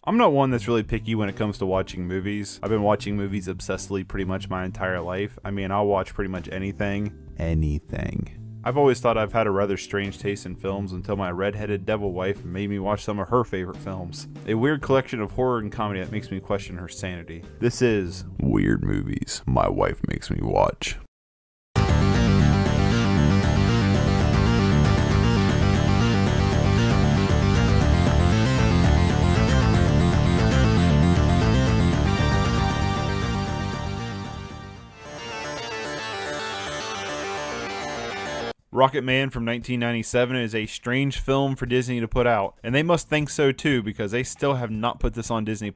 I'm not one that's really picky when it comes to watching movies. I've been watching movies obsessively pretty much my entire life. I mean, I'll watch pretty much anything. I've always thought I've had a rather strange taste in films until my redheaded devil wife made me watch some of her favorite films. A weird collection of horror and comedy that makes me question her sanity. This is Weird Movies My Wife Makes Me Watch. Rocket Man from 1997 is a strange film for Disney to put out, and they must think so too because they still have not put this on Disney+.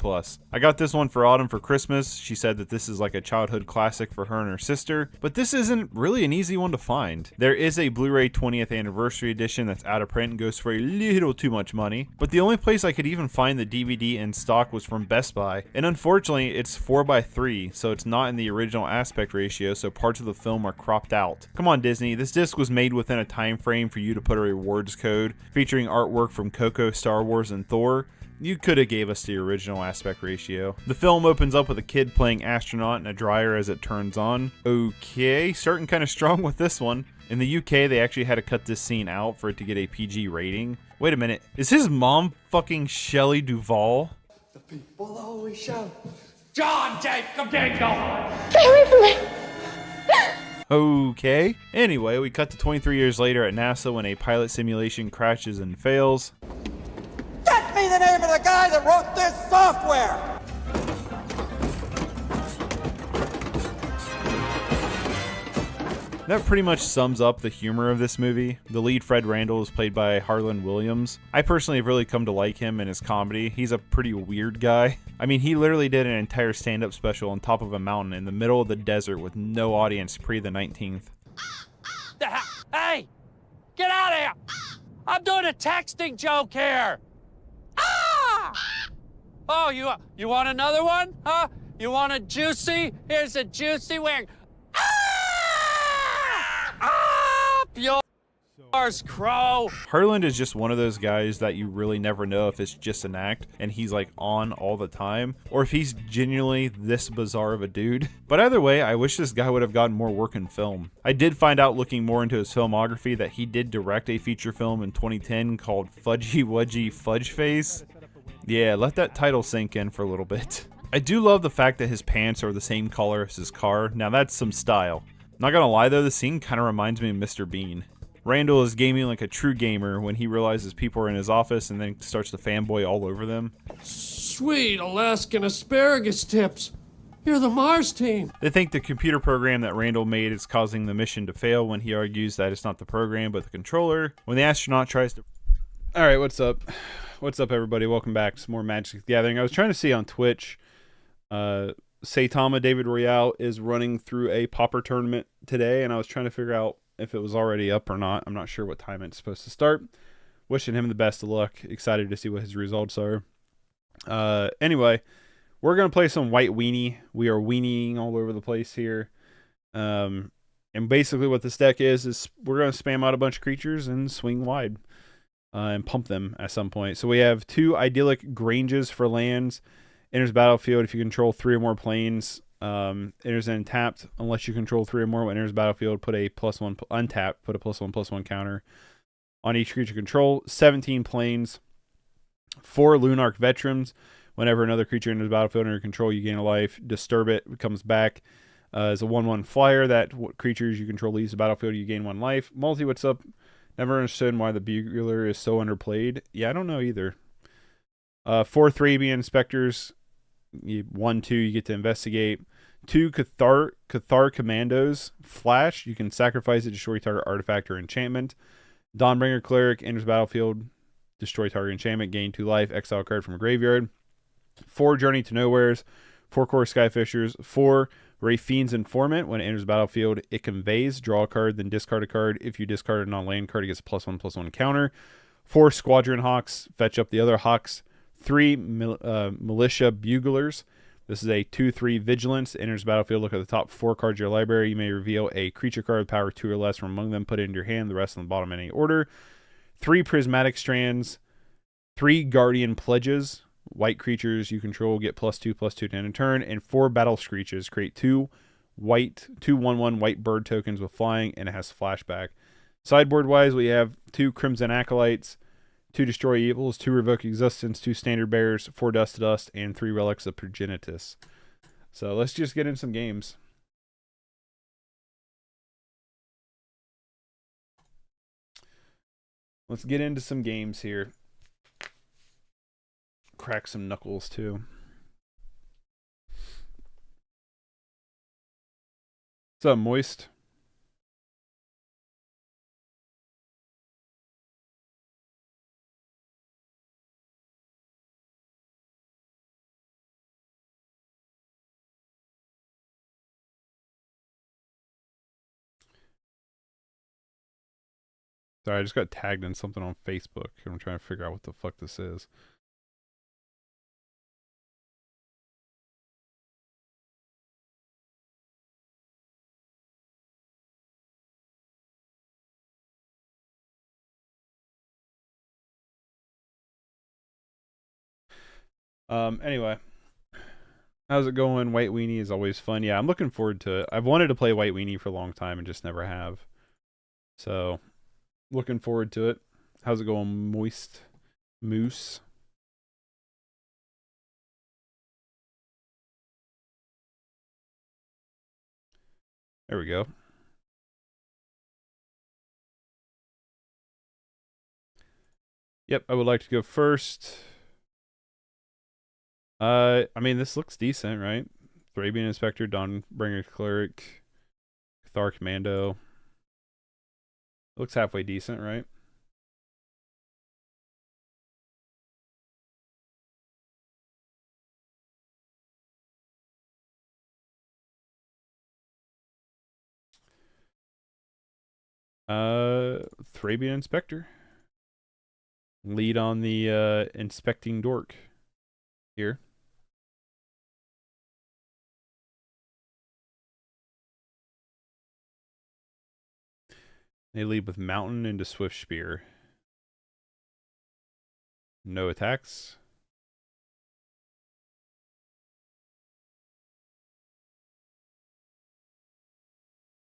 I got this one for Autumn for Christmas. She said that this is like a childhood classic for her and her sister, but this isn't really an easy one to find. There is a Blu-ray 20th anniversary edition that's out of print and goes for a little too much money, but the only place I could even find the DVD in stock was from Best Buy, and unfortunately it's 4:3, so it's not in the original aspect ratio, so parts of the film are cropped out. Come on Disney, this disc was made within a time frame for you to put a rewards code featuring artwork from Coco, Star Wars, and Thor. You could have gave us the original aspect ratio. The film opens up with a kid playing astronaut in a dryer as it turns on. Okay, starting kind of strong with this one. In the UK, they actually had to cut this scene out for it to get a PG rating. Wait a minute, is his mom fucking Shelley Duvall? The people always shout, John Jacob Dingle! Stay away from me! Okay. Anyway, we cut to 23 years later at NASA when a pilot simulation crashes and fails. Get me the name of the guy that wrote this software! That pretty much sums up the humor of this movie. The lead, Fred Randall, is played by Harlan Williams. I personally have really come to like him and his comedy. He's a pretty weird guy. I mean, he literally did an entire stand-up special on top of a mountain in the middle of the desert with no audience pre the 19th. Hey! Get out of here! I'm doing a texting joke here! Ah! Oh, you want another one? Huh? You want a juicy? Here's a juicy wing. Yours, crow. Harlan is just one of those guys that you really never know if it's just an act and he's like on all the time, or if he's genuinely this bizarre of a dude. But either way, I wish this guy would have gotten more work in film. I did find out looking more into his filmography that he did direct a feature film in 2010 called Fudgy Wudgy Fudge Face. Yeah, let that title sink in for a little bit. I do love the fact that his pants are the same color as his car. Now that's some style. Not gonna lie though, the scene kind of reminds me of Mr. Bean. Randall is gaming like a true gamer when he realizes people are in his office and then starts to fanboy all over them. Sweet Alaskan asparagus tips. You're the Mars team. They think the computer program that Randall made is causing the mission to fail when he argues that it's not the program but the controller. When the astronaut tries to... Alright, what's up? What's up everybody? Welcome back to some more Magic the Gathering. I was trying to see on Twitch, Saitama David Royale is running through a Pauper tournament today, and I was trying to figure out if it was already up or not. I'm not sure what time it's supposed to start. Wishing him the best of luck. Excited to see what his results are. Anyway, we're going to play some White Weenie. We are weenieing all over the place here. And basically what this deck is we're going to spam out a bunch of creatures and swing wide. And pump them at some point. So we have 2 Idyllic Granges for lands. Enters battlefield if you control 3 or more planes. Enters untapped unless you control 3 or more. When enters battlefield, put a +1 untapped. Put a +1/+1 counter on each creature control. 17 planes. 4 Lunarch Veterans. Whenever another creature enters battlefield under your control, you gain a life. Disturb it. It comes back as a 1/1 flyer. That creatures you control leaves the battlefield, you gain 1 life. Multi, what's up? Never understood why the Bugler is so underplayed. Yeah, I don't know either. 4 Thrabian Inspectors. 1/2, you get to investigate. 2 Cathar Commandos. Flash, you can sacrifice it, destroy target artifact or enchantment. Dawnbringer Cleric enters battlefield, destroy target enchantment, gain 2 life, exile a card from a graveyard. 4 Journey to Nowheres. 4 Core Skyfishers. 4 Rafine's Informant. When it enters battlefield, it conveys, draw a card, then discard a card. If you discard a non-land card, it gets a +1/+1 counter. 4 Squadron Hawks. Fetch up the other Hawks. 3 Militia Buglers. This is a 2/3 Vigilance. Enters battlefield. Look at the top 4 cards of your library. You may reveal a creature card with power 2 or less from among them. Put it into your hand. The rest on the bottom in any order. 3 Prismatic Strands. 3 Guardian Pledges. white creatures you control get +2/+2 to end a turn, and 4 battle screeches. Create 2 1/1 white bird tokens with flying, and it has flashback. Sideboard wise, we have 2 Crimson Acolytes, 2 Destroy Evils, 2 Revoke Existence, 2 Standard Bearers, 4 Dust to Dust, and 3 Relics of Progenitus. So let's just get in some games. Let's get into some games here. Crack some knuckles too. What's up, Moist? Sorry, I just got tagged in something on Facebook. I'm trying to figure out what the fuck this is. Anyway. How's it going? White Weenie is always fun. Yeah, I'm looking forward to it. I've wanted to play White Weenie for a long time and just never have. So, looking forward to it. How's it going, Moist Moose? There we go. Yep, I would like to go first. I mean, this looks decent, right? Thrabian Inspector, Dawnbringer Cleric, Cathar Commando. Looks halfway decent, right? Thrabian Inspector. Lead on the Inspecting Dork here. They lead with Mountain into Swift Spear. No attacks.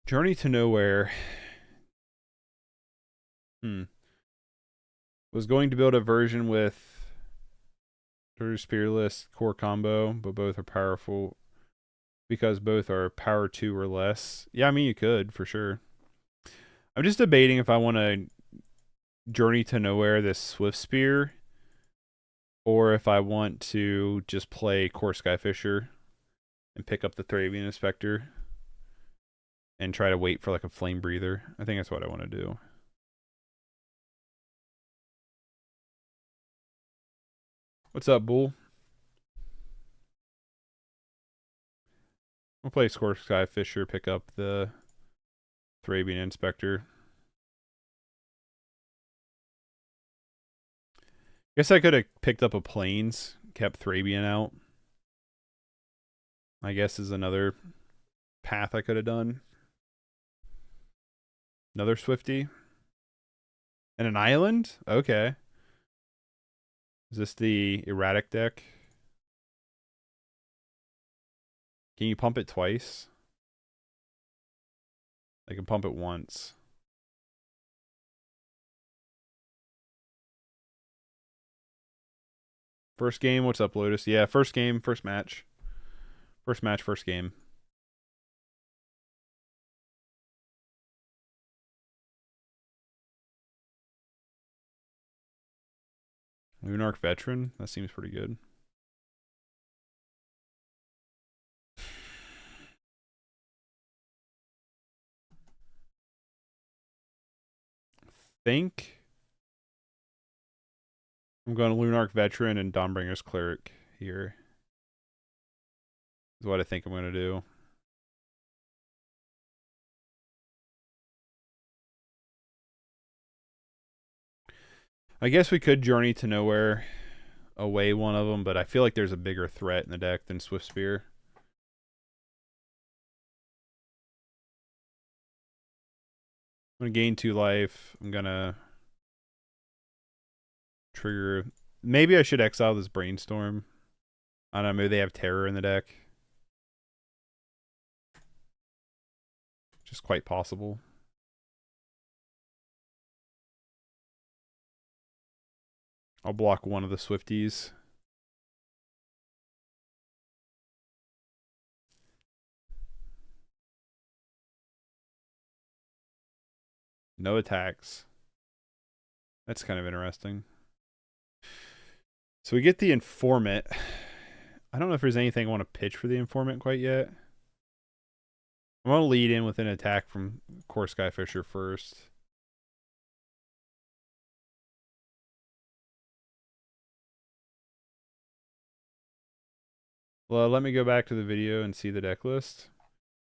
Journey to Nowhere. Was going to build a version with Spearless core combo, but both are powerful because both are power 2 or less. Yeah, I mean, you could for sure. I'm just debating if I want to Journey to Nowhere this Swift Spear, or if I want to just play Core Skyfisher and pick up the Thrabian Inspector and try to wait for like a Flame Breather. I think that's what I want to do. What's up, Bull? We'll play Core Skyfisher, pick up the Thrabian Inspector. Guess I could have picked up a Plains, kept Thrabian out. I guess is another path I could have done. Another Swifty. And an island? Okay. Is this the erratic deck? Can you pump it twice? I can pump it once. First game, what's up, Lotus? Yeah, first game, first match. First match, first game. Lunarch Veteran? That seems pretty good. Think I'm going to Lunarch Veteran and Dawnbringer's Cleric here. Is what I think I'm going to do. I guess we could Journey to Nowhere away one of them, but I feel like there's a bigger threat in the deck than Swift Spear. I'm going to gain 2 life. I'm going to trigger Maybe I should exile this Brainstorm. I don't know, maybe they have Terror in the deck. Just quite possible. I'll block one of the Swifties. No attacks. That's kind of interesting. So we get the Informant. I don't know if there's anything I want to pitch for the Informant quite yet. I'm going to lead in with an attack from Core Skyfisher first. Well, let me go back to the video and see the deck list.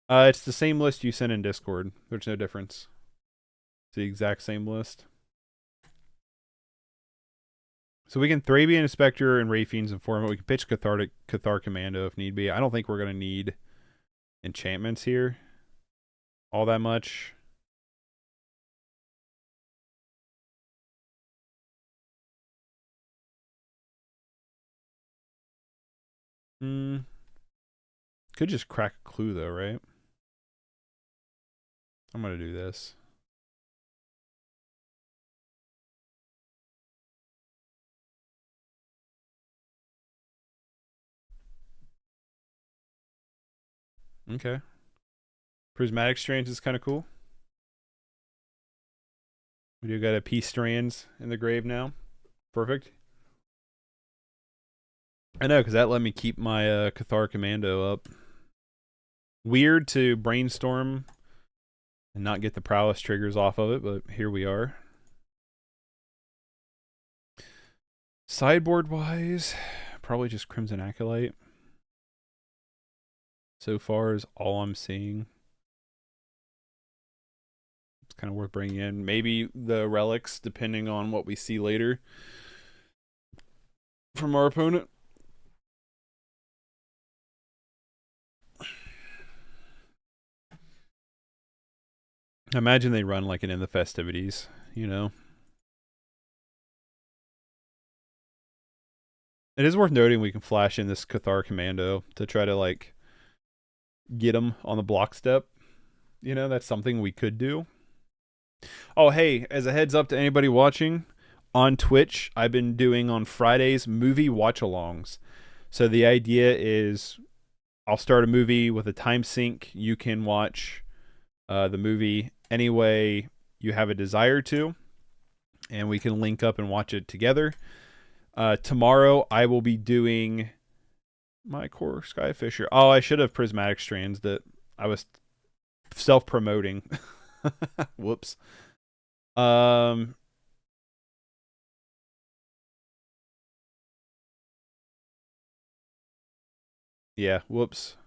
It's the same list you sent in Discord. There's no difference. It's the exact same list. So we can Thrabian Inspector and Rayfiend's Informant. We can pitch Cathar Commando if need be. I don't think we're going to need enchantments here all that much. Could just crack a clue though, right? I'm going to do this. Okay. Prismatic Strands is kind of cool. We do got a Peace Strands in the grave now. Perfect. I know, because that let me keep my Cathar Commando up. Weird to Brainstorm and not get the Prowess triggers off of it, but here we are. Sideboard-wise, probably just Crimson Acolyte. So far is all I'm seeing. It's kind of worth bringing in. Maybe the relics, depending on what we see later from our opponent. I imagine they run like an In the Festivities, you know. It is worth noting we can flash in this Cathar Commando to try to like get them on the block step. You know, that's something we could do. Oh, hey, as a heads up to anybody watching, on Twitch, I've been doing on Fridays movie watch-alongs. So the idea is I'll start a movie with a time sync. You can watch the movie any way you have a desire to, and we can link up and watch it together. Tomorrow, I will be doing my Core Skyfisher. Oh, I should have Prismatic Strands that I was self-promoting. Whoops. Yeah, whoops.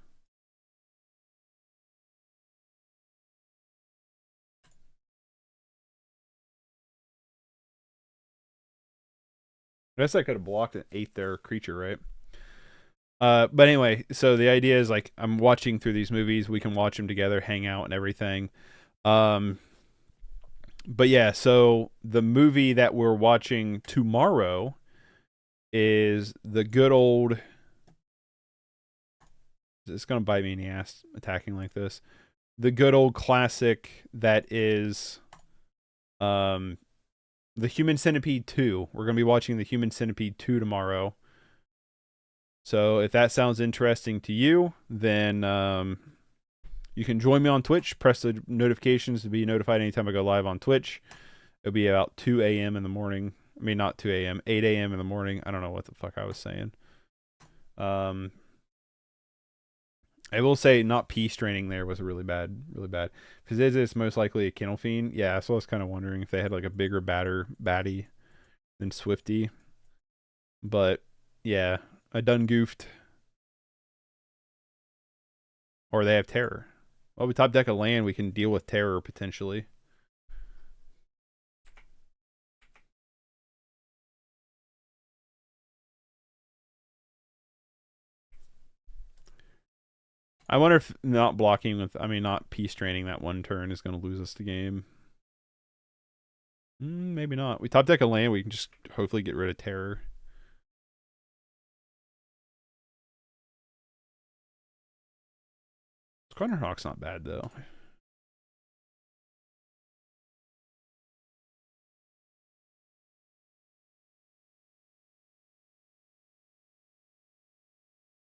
I guess I could have blocked an 8th there creature, right? But anyway, so the idea is like I'm watching through these movies. We can watch them together, hang out, and everything. But yeah, so the movie that we're watching tomorrow is the good old. It's gonna bite me in the ass attacking like this. The good old classic that is, the Human Centipede 2. We're gonna be watching the Human Centipede 2 tomorrow. So if that sounds interesting to you, then you can join me on Twitch. Press the notifications to be notified anytime I go live on Twitch. It'll be about 2 a.m. in the morning. I mean, not 2 a.m., 8 a.m. in the morning. I don't know what the fuck I was saying. I will say not Peace Draining there was really bad. Because it's most likely a Kennel Fiend. Yeah, so I was kind of wondering if they had like a bigger baddie than Swifty. But yeah, I done goofed. Or they have Terror. Well, we top deck a land, we can deal with Terror potentially. I wonder if not blocking with, not Peace Draining that one turn is going to lose us the game. Maybe not. We top deck a land, we can just hopefully get rid of Terror. Squadron Hawk's not bad, though.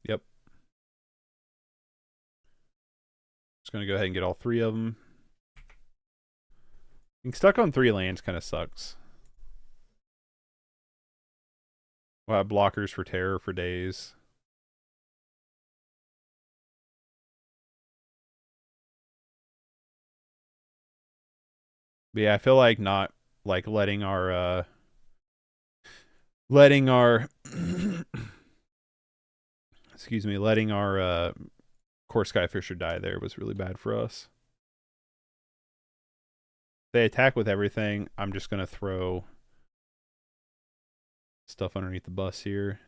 Yep. Just going to go ahead and get all 3 of them. Being stuck on 3 lands kind of sucks. We'll have blockers for terror for days. But yeah, I feel like not like letting our excuse me, letting our Core Skyfisher die there was really bad for us. If they attack with everything, I'm just gonna throw stuff underneath the bus here.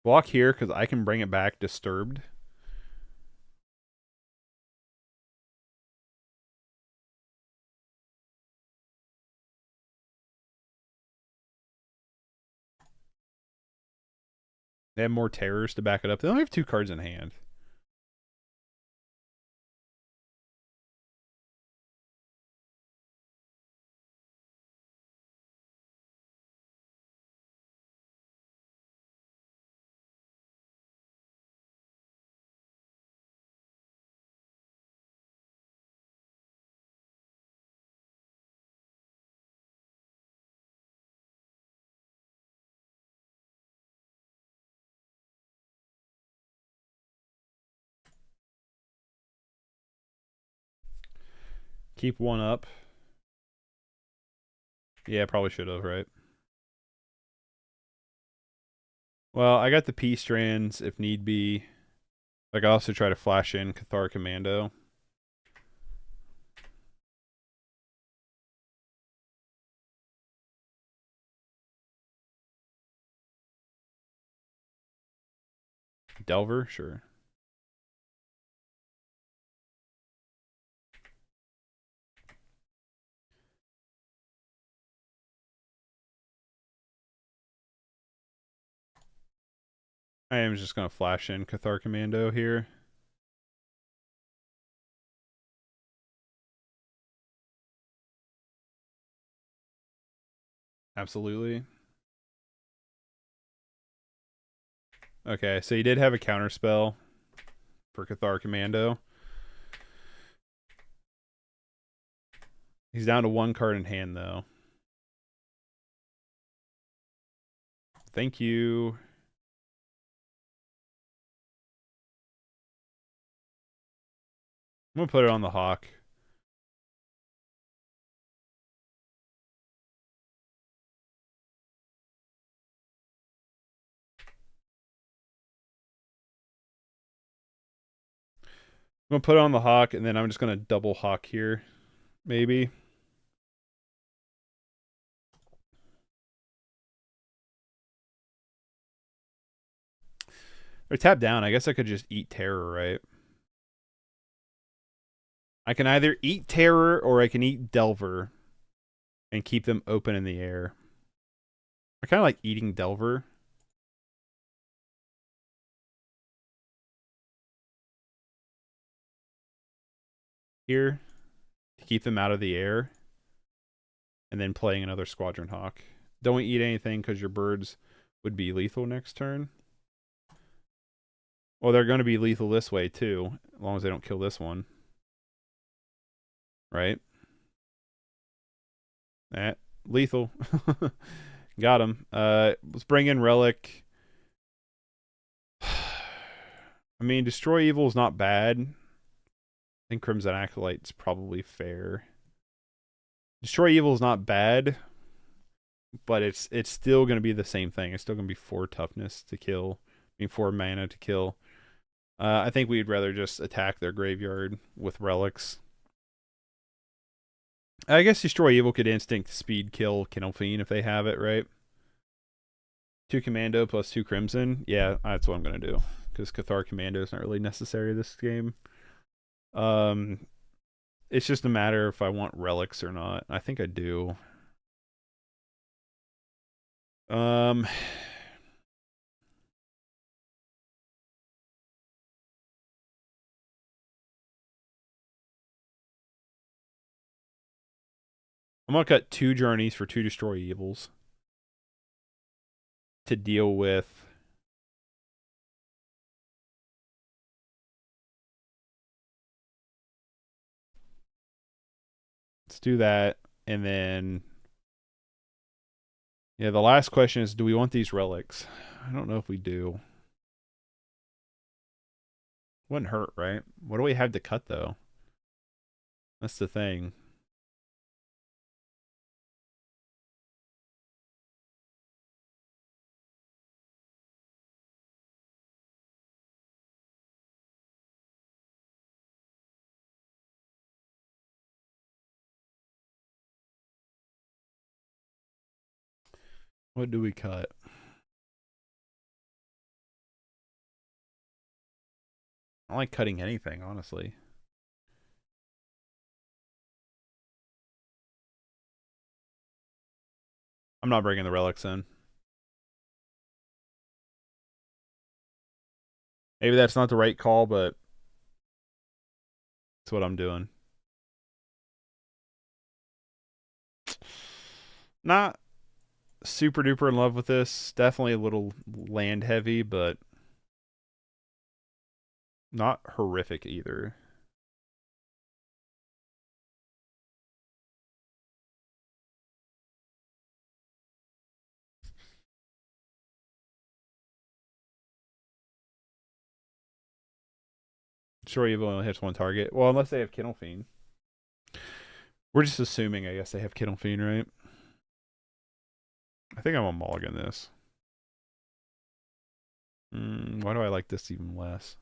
Block here because I can bring it back disturbed. They have more terrors to back it up. They only have 2 cards in hand. Keep 1 up. Yeah, probably should have, right? Well, I got the P strands if need be. Like, I also try to flash in Cathar Commando. Delver, sure. I am just going to flash in Cathar Commando here. Absolutely. Okay, so he did have a counterspell for Cathar Commando. He's down to 1 card in hand, though. Thank you. I'm going to put it on the Hawk. I'm going to put it on the Hawk, and then I'm just going to double Hawk here, maybe. They're tapped down. I guess I could just eat Terror, right? I can either eat Terror or I can eat Delver and keep them open in the air. I kind of like eating Delver. Here to keep them out of the air. And then playing another Squadron Hawk. Don't eat anything because your birds would be lethal next turn. Well, they're going to be lethal this way too, as long as they don't kill this one. Right? Lethal. Got him. Let's bring in Relic. I mean, Destroy Evil is not bad. I think Crimson Acolyte's probably fair. Destroy Evil is not bad, but it's still going to be the same thing. It's still going to be 4 toughness to kill. I mean, 4 mana to kill. I think we'd rather just attack their graveyard with relics. I guess Destroy Evil could instinct speed kill Kennel Fiend if they have it, right? 2 Commando plus 2 Crimson. Yeah, that's what I'm going to do. Because Cathar Commando is not really necessary this game. It's just a matter if I want relics or not. I think I do. I'm gonna cut 2 journeys for 2 destroy evils to deal with let's do that, and then yeah, the last question is, do we want these relics? I don't know if we do. Wouldn't hurt, right? What do we have to cut though? That's the thing. What do we cut? I don't like cutting anything, honestly. I'm not bringing the relics in. Maybe that's not the right call, but that's what I'm doing. Not super duper in love with this. Definitely a little land heavy, but not horrific either. Sure, you've only hits 1 target. Well, unless they have Kennel Fiend. We're just assuming, I guess, they have Kennel Fiend, right? I think I'm a mulligan this. Why do I like this even less?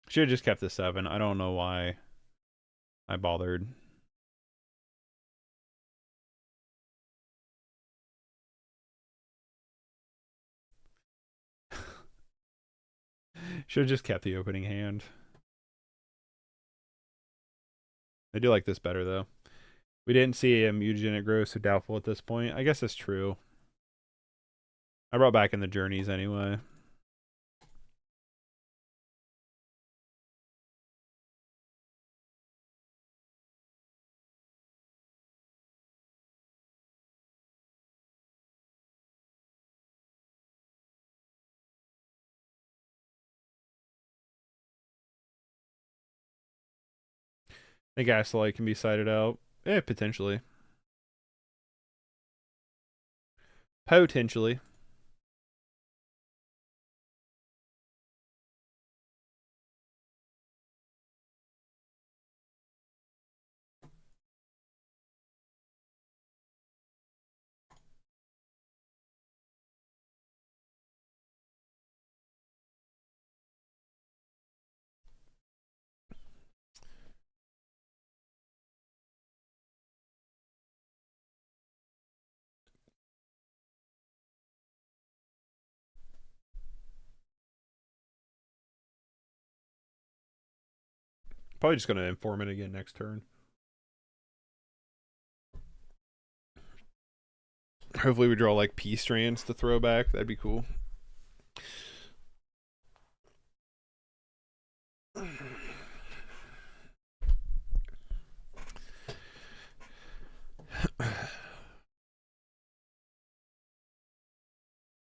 Should have just kept the 7. I don't know why I bothered. Should have just kept the opening hand. I do like this better, though. We didn't see a mutagenic growth, so doubtful at this point. I guess that's true. I brought back in the journeys anyway. I think Gaslight can be sided out. Potentially. Potentially. Probably just going to inform it again next turn. Hopefully we draw like P strands to throw back. That'd be cool.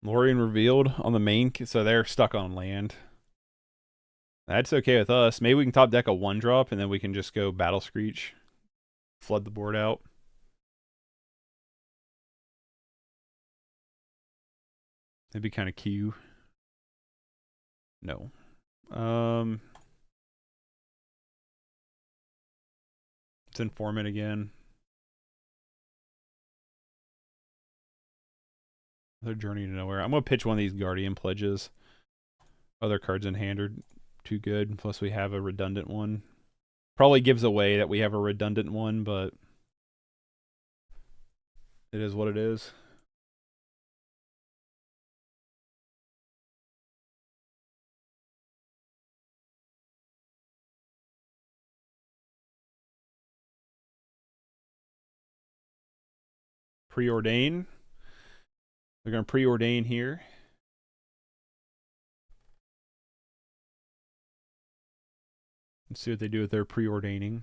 Lorien revealed on the main, so they're stuck on land. That's okay with us. Maybe we can top deck a 1-drop, and then we can just go Battle Screech. Flood the board out. That'd be kind of cute. No. Let's inform it again. Another Journey to Nowhere. I'm going to pitch one of these Guardian Pledges. Other cards in hand are too good, plus we have a redundant one. Probably gives away that we have a redundant one, but it is what it is. Preordain. They're going to preordain here. Let's see what they do with their preordaining.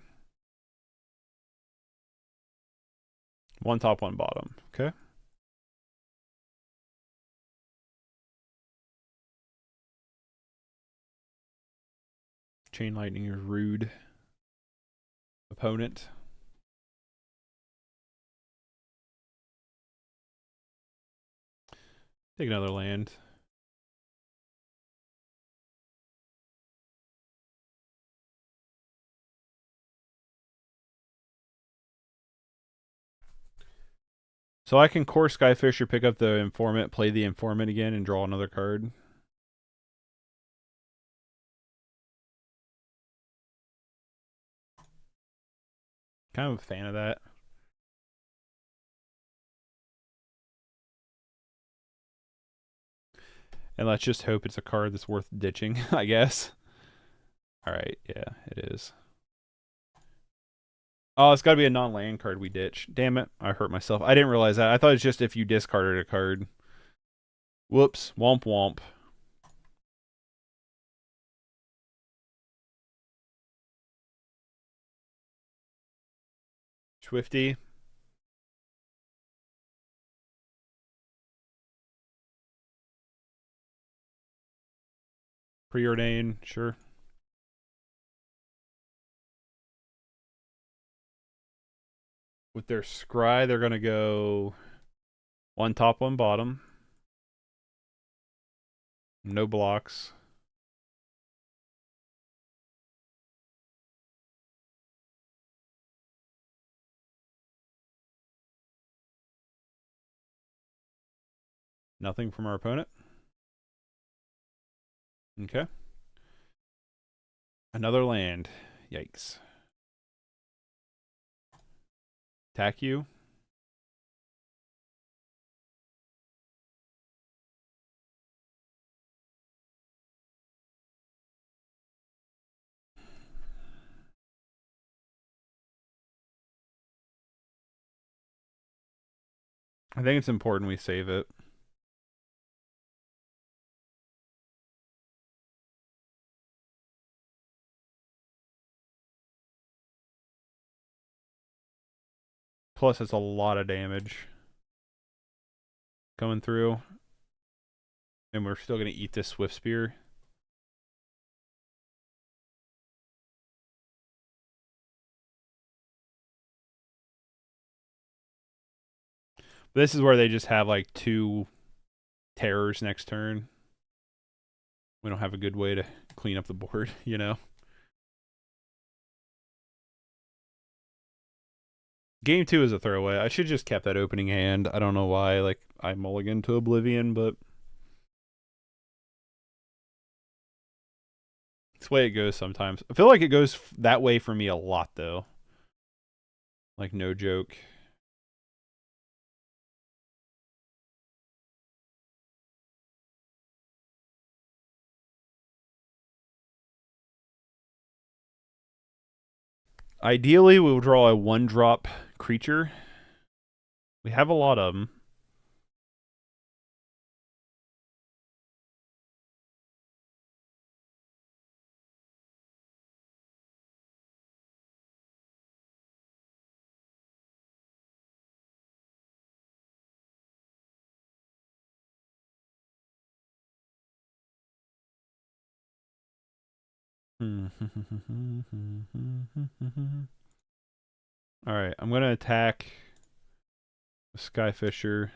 One top, one bottom. Okay. Chain lightning is rude. Opponent. Take another land. So I can core Skyfisher, pick up the informant, play the informant again, and draw another card. Kind of a fan of that. And let's just hope it's a card that's worth ditching, I guess. Alright, yeah, it is. Oh, it's got to be a non-land card we ditch. Damn it, I hurt myself. I didn't realize that. I thought it was just if you discarded a card. Whoops, womp womp. Swifty. Preordain, sure. With their scry, they're going to go one top, one bottom. No blocks. Nothing from our opponent. Okay. Another land. Yikes. Attack you. I think it's important we save it. Plus, it's a lot of damage coming through. And we're still going to eat this Swift Spear. This is where they just have like 2 terrors next turn. We don't have a good way to clean up the board, you know? Game 2 is a throwaway. I should just kept that opening hand. I don't know why. Like, I mulligan to Oblivion, but it's the way it goes sometimes. I feel like it goes that way for me a lot, though. Like, no joke. Ideally, we'll draw a 1-drop creature. We have a lot of them. Alright, I'm going to attack the Skyfisher.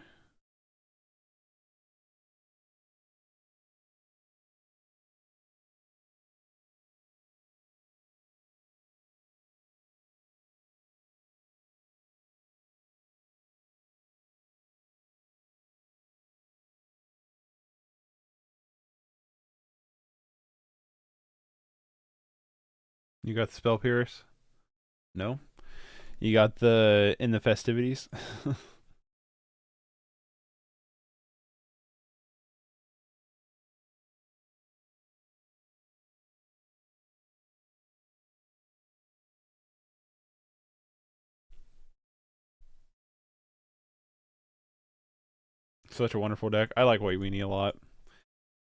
You got the Spell Pierce? No? You got the In the Festivities? Such a wonderful deck. I like White Weenie a lot.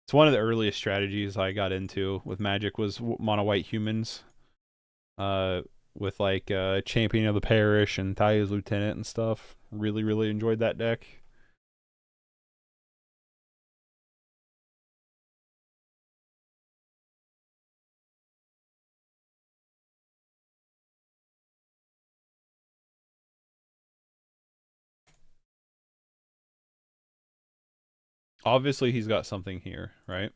It's one of the earliest strategies I got into with Magic was mono white humans. With like Champion of the Parish and Talia's Lieutenant and stuff. Really, really enjoyed that deck. Obviously, he's got something here, right?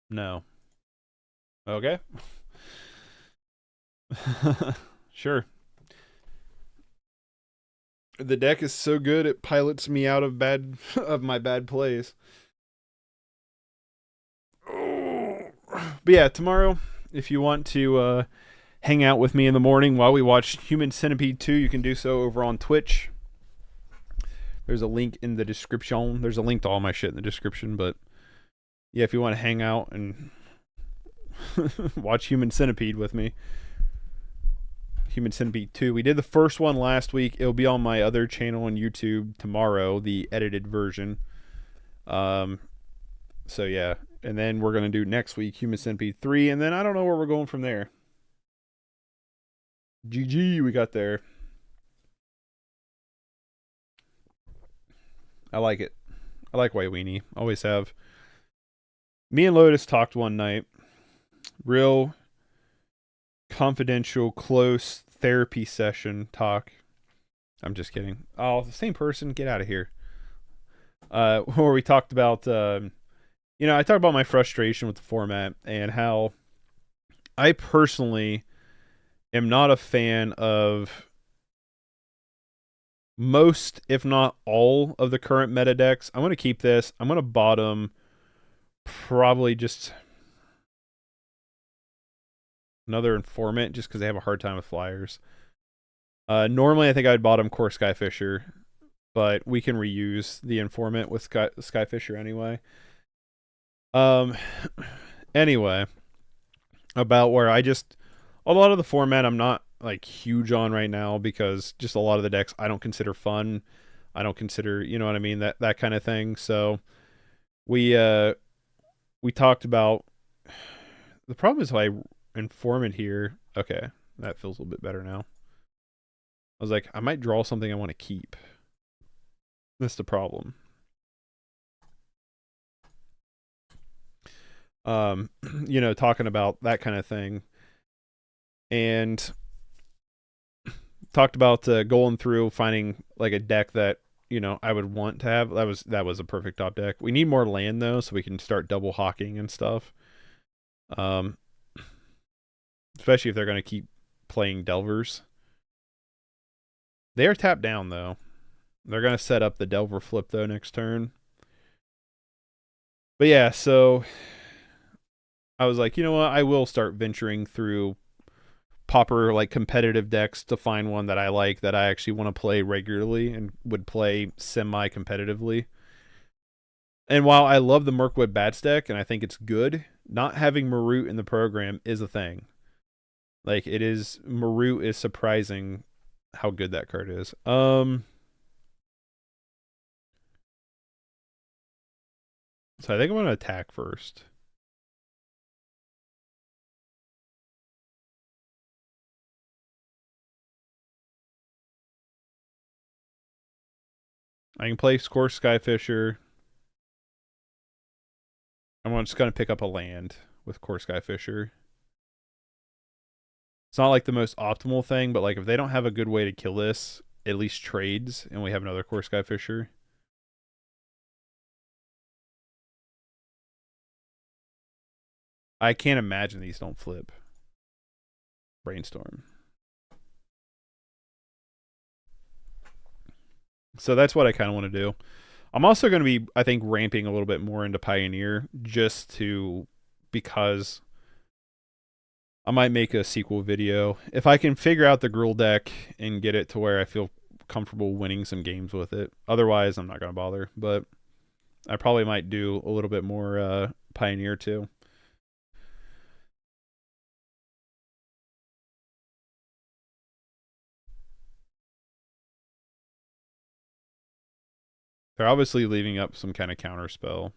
No. Okay. Sure. The deck is so good it pilots me out of my bad plays. But yeah, tomorrow, if you want to hang out with me in the morning while we watch Human Centipede 2, you can do so over on Twitch. There's a link in the description. There's a link to all my shit in the description, but yeah, if you want to hang out and watch Human Centipede with me. Human Centipede 2. We did the first one last week. It'll be on my other channel on YouTube tomorrow, the edited version. So yeah, and then we're going to do next week Human Centipede 3, and then I don't know where we're going from there. GG, we got there. I like it. I like White Weenie. Always have. Me and Lotus talked one night. Real confidential, close therapy session talk. I'm just kidding. Oh, the same person? Get out of here. Where we talked about, I talked about my frustration with the format and how I personally am not a fan of most, if not all, of the current meta decks. I'm going to keep this. I'm going to bottom probably just another Informant just because they have a hard time with flyers. Normally, I think I'd bottom Core Skyfisher, but we can reuse the Informant with Skyfisher anyway. Anyway, about where a lot of the format I'm not like huge on right now because just a lot of the decks I don't consider fun. I don't consider, you know what I mean, that kind of thing. So we talked about the problem is I Informant here. Okay, that feels a little bit better now. I was like, I might draw something I want to keep. That's the problem. Talking about that kind of thing. And talked about going through finding like a deck that, I would want to have. That was a perfect top deck. We need more land though, so we can start double hawking and stuff. Especially if they're going to keep playing Delvers. They are tapped down, though. They're going to set up the Delver flip, though, next turn. But yeah, so I was like, you know what? I will start venturing through Pauper, like, competitive decks to find one that I like, that I actually want to play regularly and would play semi-competitively. And while I love the Mirkwood Bats deck, and I think it's good, not having Marut in the program is a thing. Like, it is, Marut is surprising how good that card is. So I think I'm going to attack first. I can play Score Skyfisher. I'm just going to pick up a land with Core Skyfisher. It's not like the most optimal thing, but like if they don't have a good way to kill this, at least trades, and we have another Core Skyfisher. I can't imagine these don't flip. Brainstorm. So that's what I kind of want to do. I'm also going to be, I think, ramping a little bit more into Pioneer because I might make a sequel video. If I can figure out the Gruul deck and get it to where I feel comfortable winning some games with it. Otherwise, I'm not going to bother. But I probably might do a little bit more Pioneer too. They're obviously leaving up some kind of counter spell,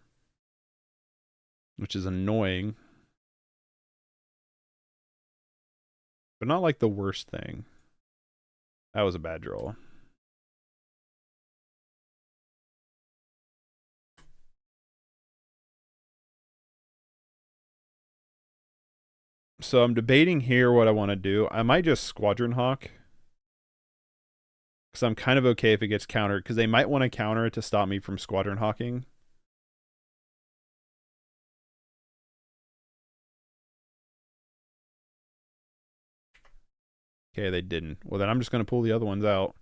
which is annoying. But not like the worst thing. That was a bad draw. So I'm debating here what I want to do. I might just Squadron Hawk. Because I'm kind of okay if it gets countered. Because they might want to counter it to stop me from Squadron Hawking. Okay, they didn't. Well, then I'm just going to pull the other ones out.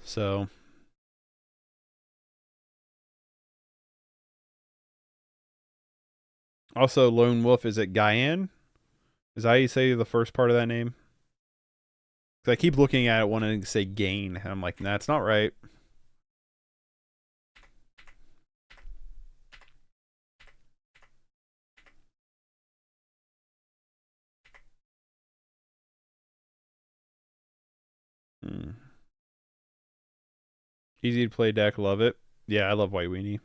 So... Also, Lone Wolf, is it Guyane? Is that how you say the first part of that name? Because I keep looking at it wanting to say Gain, and I'm like, nah, it's not right. Easy to play deck, love it. Yeah, I love White Weenie.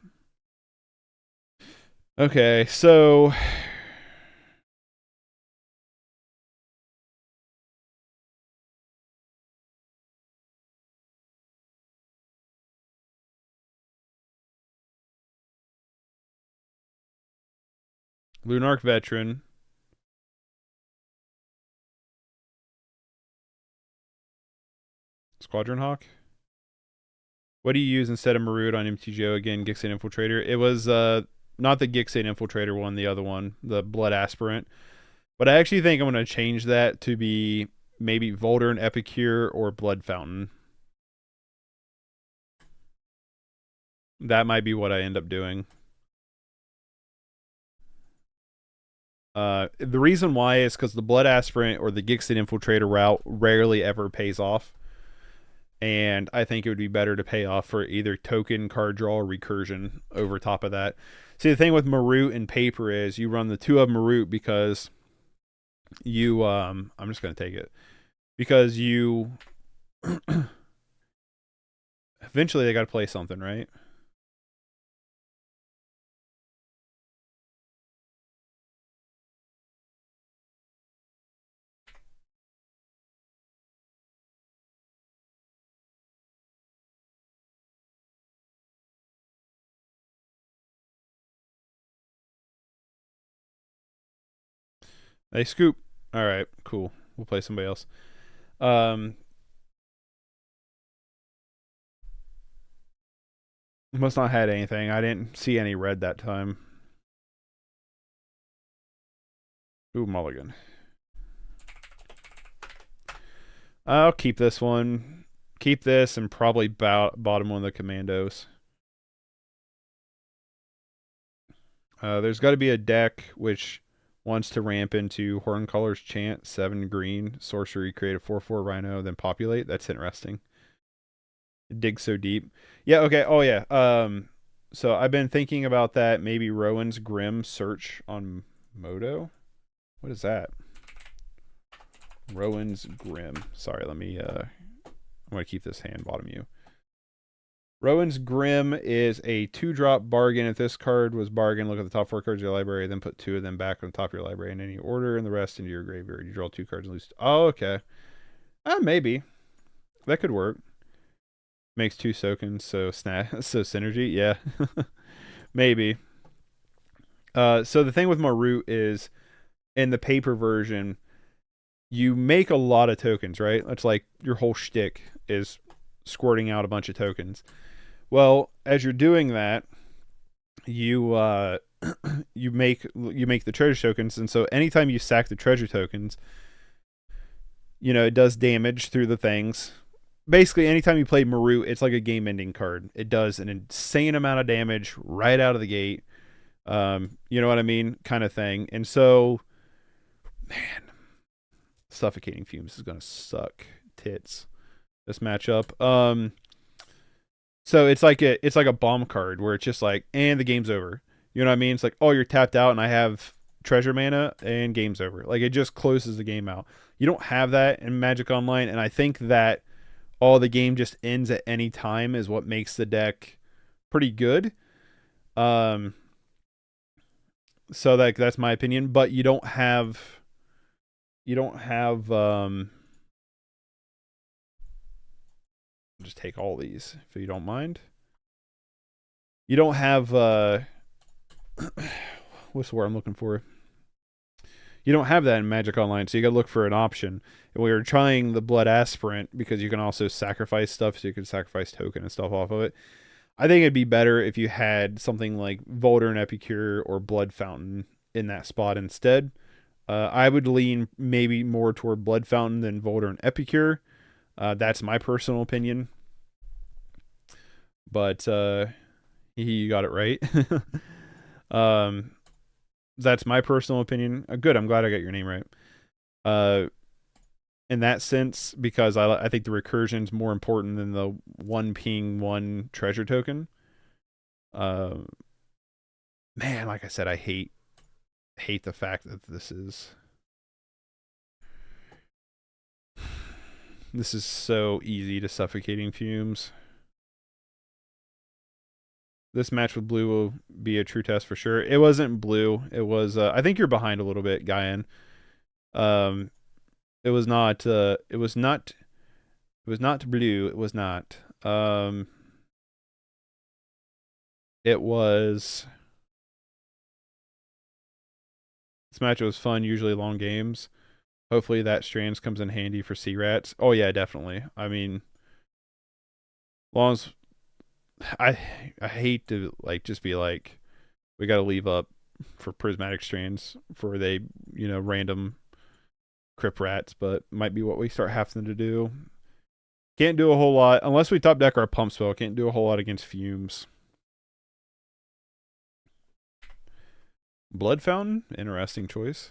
Okay, so... Lunarch Veteran. Squadron Hawk. What do you use instead of Marut on mtgo again? Gixxin Infiltrator. It was not the Gixxin Infiltrator one, the other one, the Blood Aspirant. But I actually think I'm going to change that to be maybe Voldern Epicure or Blood Fountain. That might be what I end up doing. The reason why is because the Blood Aspirant or the Gixxin Infiltrator route rarely ever pays off. And I think it would be better to pay off for either token, card draw, or recursion over top of that. See, the thing with Marut and Pauper is you run the two of Marut because you... I'm just going to take it. Because you... Eventually they got to play something, right? They scoop. All right, cool. We'll play somebody else. Must not had anything. I didn't see any red that time. Ooh, mulligan. I'll keep this one. Keep this and probably bottom one of the commandos. There's got to be a deck which wants to ramp into Horncaller's Chant, 7 green, sorcery, create a 4/4 rhino, then populate. That's interesting. Dig so deep. Yeah, okay. Oh, yeah. So I've been thinking about that. Maybe Rowan's Grim search on Moto. What is that? Rowan's Grim. Sorry, let me... I'm going to keep this hand bottom you. Rowan's Grim is a 2-drop bargain. If this card was bargain, look at the top 4 cards of your library, then put 2 of them back on the top of your library in any order, and the rest into your graveyard. You draw 2 cards and lose. Oh, okay. Maybe. That could work. Makes 2 tokens, so so synergy. Yeah. Maybe. So the thing with Marut is, in the Pauper version, you make a lot of tokens, right? That's like your whole shtick is squirting out a bunch of tokens. Well, as you're doing that, you you make the treasure tokens, and so anytime you sack the treasure tokens, you know, it does damage through the things. Basically, anytime you play Marut, it's like a game-ending card. It does an insane amount of damage right out of the gate. You know what I mean? Kind of thing. And so, man, Suffocating Fumes is going to suck tits this matchup. So it's like a bomb card where it's just like, and the game's over. You know what I mean? It's like, oh, you're tapped out, and I have treasure mana, and game's over. Like, it just closes the game out. You don't have that in Magic Online, and I think that the game just ends at any time is what makes the deck pretty good. So that's my opinion, but you don't have just take all these if you don't mind. You don't have what's the word I'm looking for? You don't have that in Magic Online, so you gotta look for an option. And we were trying the Blood Aspirant because you can also sacrifice stuff, so you can sacrifice token and stuff off of it. I think it'd be better if you had something like Volder and Epicure or Blood Fountain in that spot instead. I would lean maybe more toward Blood Fountain than Volder and Epicure. That's my personal opinion. But you got it right. That's my personal opinion. Good, I'm glad I got your name right. In that sense, because I think the recursion's more important than the 1 ping 1 treasure token. Man, like I said, I hate the fact that this is so easy to Suffocating Fumes. This match with blue will be a true test for sure. It wasn't blue. It was I think you're behind a little bit, Guyan. It was not blue. It was not. It was. This match was fun, usually long games. Hopefully that Strands comes in handy for C-Rats. Oh yeah, definitely. I mean, long as I hate to just be like, we got to leave up for Prismatic Strands for random Crypt Rats, but might be what we start having to do. Can't do a whole lot unless we top deck our pump spell. Can't do a whole lot against Fumes. Blood Fountain, interesting choice.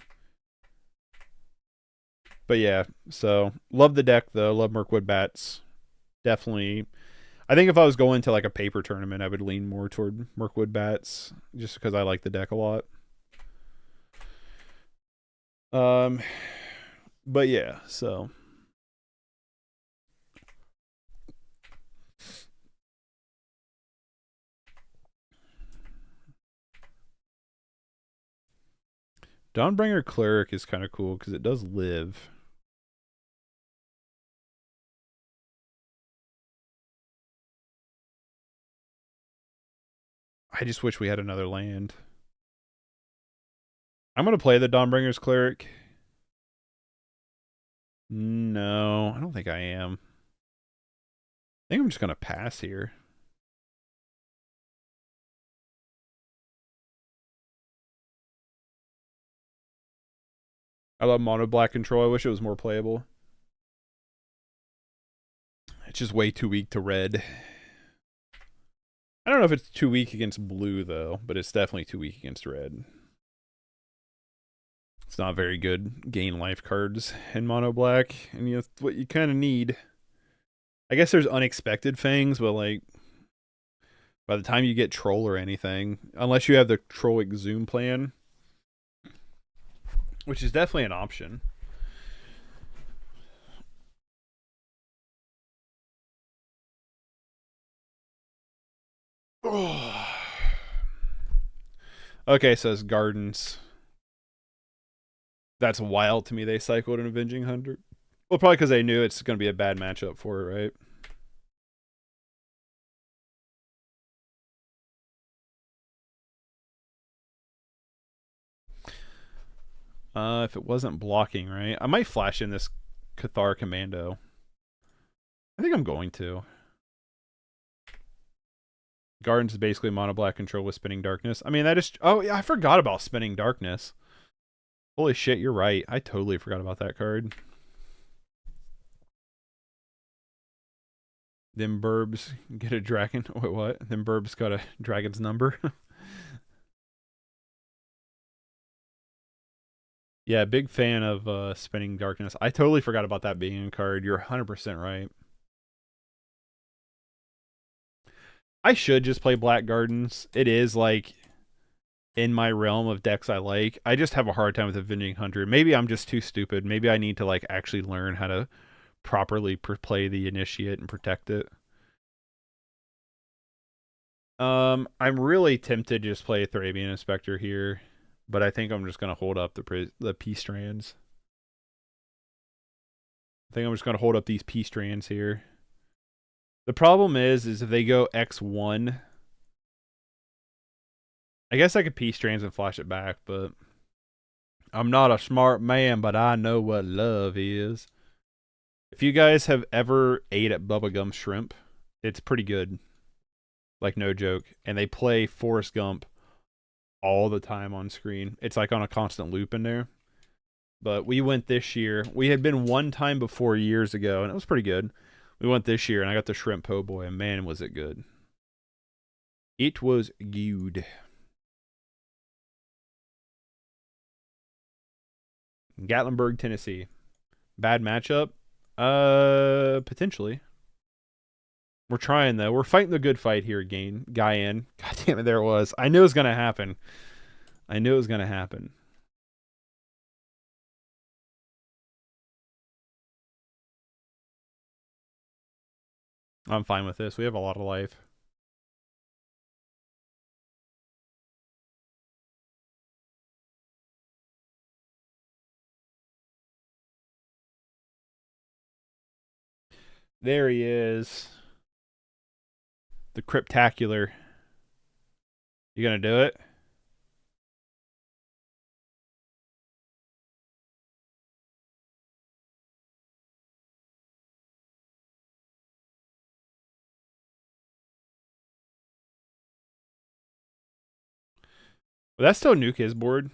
But yeah, so love the deck though. Love Mirkwood Bats. Definitely. I think if I was going to a paper tournament, I would lean more toward Mirkwood Bats just because I like the deck a lot. But yeah, so Dawnbringer Cleric is kind of cool because it does live. I just wish we had another land. I'm going to play the Dawnbringer's Cleric. No, I don't think I am. I think I'm just going to pass here. I love mono black control. I wish it was more playable. It's just way too weak to red. I don't know if it's too weak against blue, though, but it's definitely too weak against red. It's not very good gain life cards in mono black, and that's what you kind of need. I guess there's unexpected things, but by the time you get troll or anything, unless you have the troll Exhume plan, which is definitely an option. Oh. Okay, says Gardens. That's wild to me. They cycled an Avenging Hunter. Well, probably because they knew it's going to be a bad matchup for it, right? If it wasn't blocking, right? I might flash in this Cathar Commando. I think I'm going to. Gardens is basically mono black control with Spinning Darkness. I mean, that is... Oh, yeah, I forgot about Spinning Darkness. Holy shit, you're right. I totally forgot about that card. Them Burbs get a dragon. Wait, what? Them Burbs got a dragon's number. Yeah, big fan of Spinning Darkness. I totally forgot about that being a card. You're 100% right. I should just play Black Gardens. It is in my realm of decks I like. I just have a hard time with Avenging Hunter. Maybe I'm just too stupid. Maybe I need to like actually learn how to properly play the Initiate and protect it. I'm really tempted to just play Thrabian Inspector here, but I think I'm just gonna hold up the P strands. I think I'm just gonna hold up these P strands here. The problem is if they go X1, I guess I could P strands and flash it back, but I'm not a smart man, but I know what love is. If you guys have ever ate at Bubblegum Shrimp, it's pretty good. Like, no joke. And they play Forrest Gump all the time on screen. It's like on a constant loop in there. But we went this year. We had been one time before years ago, and it was pretty good. We went this year, and I got the Shrimp Po' Boy, and man, was it good. It was good. Gatlinburg, Tennessee. Bad matchup? Potentially. We're trying, though. We're fighting the good fight here again. Guyan. God damn it, there it was. I knew it was going to happen. I knew it was going to happen. I'm fine with this. We have a lot of life. There he is. The Cryptacular. You gonna do it? Well, that still nuke his board.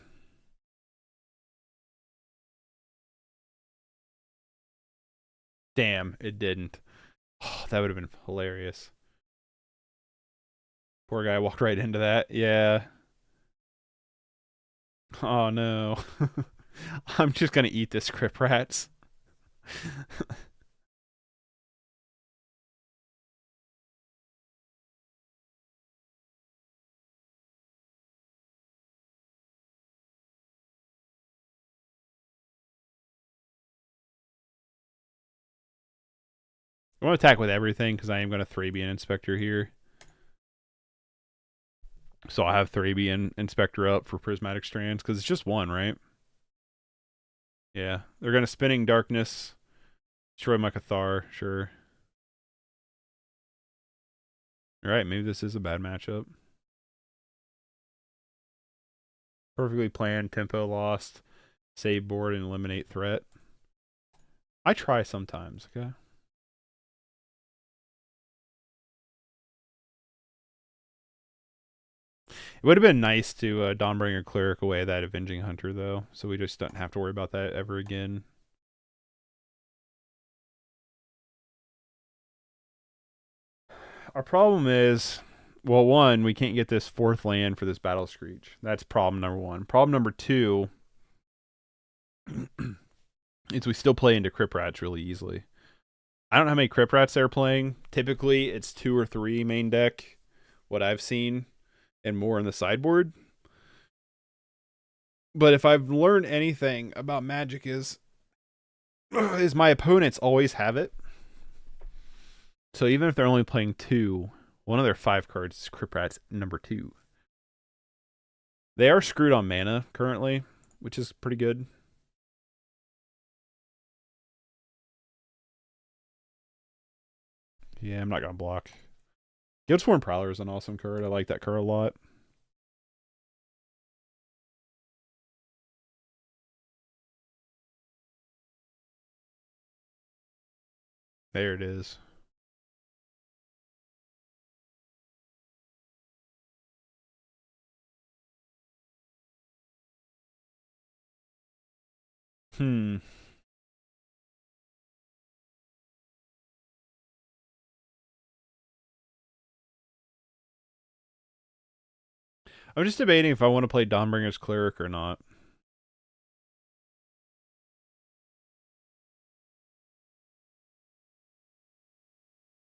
Damn, it didn't. Oh, that would have been hilarious. Poor guy walked right into that. Yeah. Oh no. I'm just gonna eat this Crypt Rats. I want to attack with everything because I am going to Thrabian Inspector here. So I'll have Thrabian Inspector up for Prismatic Strands because it's just one, right? Yeah. They're going to Spinning Darkness, destroy my Cathar, sure. Alright, maybe this is a bad matchup. Perfectly planned, tempo lost, save board, and eliminate threat. I try sometimes, okay? It would have been nice to Dawnbringer Cleric away that Avenging Hunter, though, so we just don't have to worry about that ever again. Our problem is, well, one, we can't get this fourth land for this Battle Screech. That's problem number one. Problem number two is we still play into Crypt Rats really easily. I don't know how many Crypt Rats they're playing. Typically, it's 2 or 3 main deck, what I've seen, and more in the sideboard. But if I've learned anything about Magic is my opponents always have it. So even if they're only playing 2, one of their 5 cards is Crypt Rats number 2. They are screwed on mana currently, which is pretty good. Yeah, I'm not going to block. Guildsworn Prowler is an awesome card. I like that card a lot. There it is. I'm just debating if I want to play Dawnbringer's Cleric or not.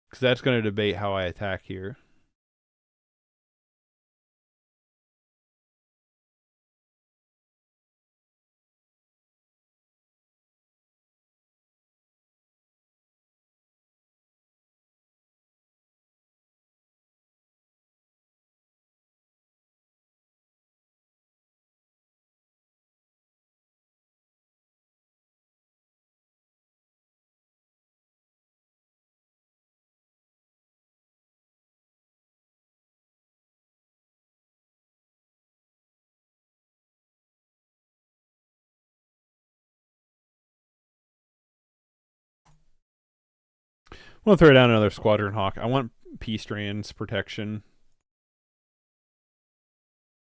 Because that's going to debate how I attack here. I'm gonna throw down another Squadron Hawk. I want P-Strands protection.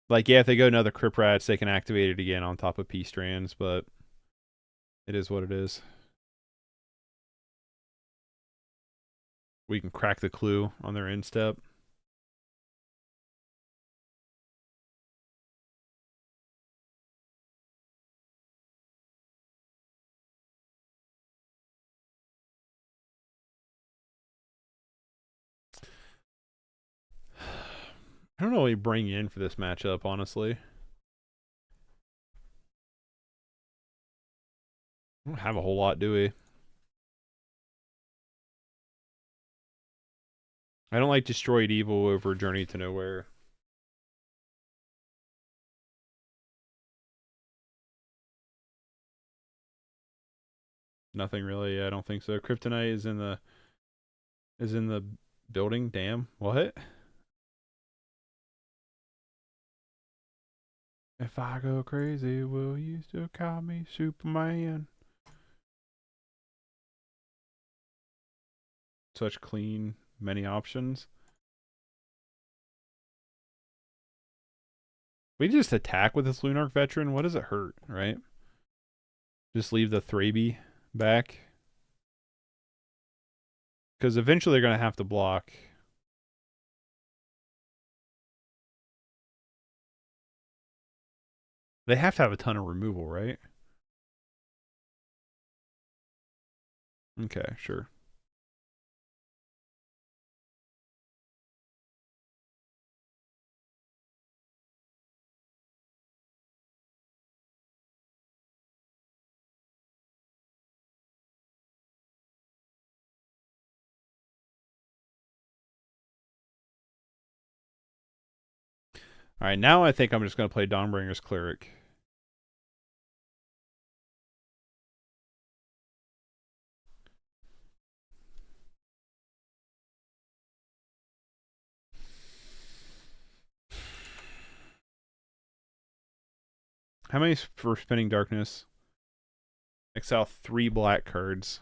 Like, yeah, if they go another Crip Rats, they can activate it again on top of P-Strands, but it is what it is. We can crack the clue on their instep. I don't know what you bring in for this matchup, honestly. We don't have a whole lot, do we? I don't like Destroyed Evil over Journey to Nowhere. Nothing really. I don't think so. Kryptonite is in the building. Damn. What? If I go crazy, will you still call me Superman? Such clean, many options. We just attack with this Lunark veteran. What does it hurt, right? Just leave the Thraby back. Because eventually they're going to have to block. They have to have a ton of removal, right? Okay, sure. Alright, now I think I'm just going to play Dawnbringer's Cleric. How many for Spinning Darkness? Exile 3 black cards.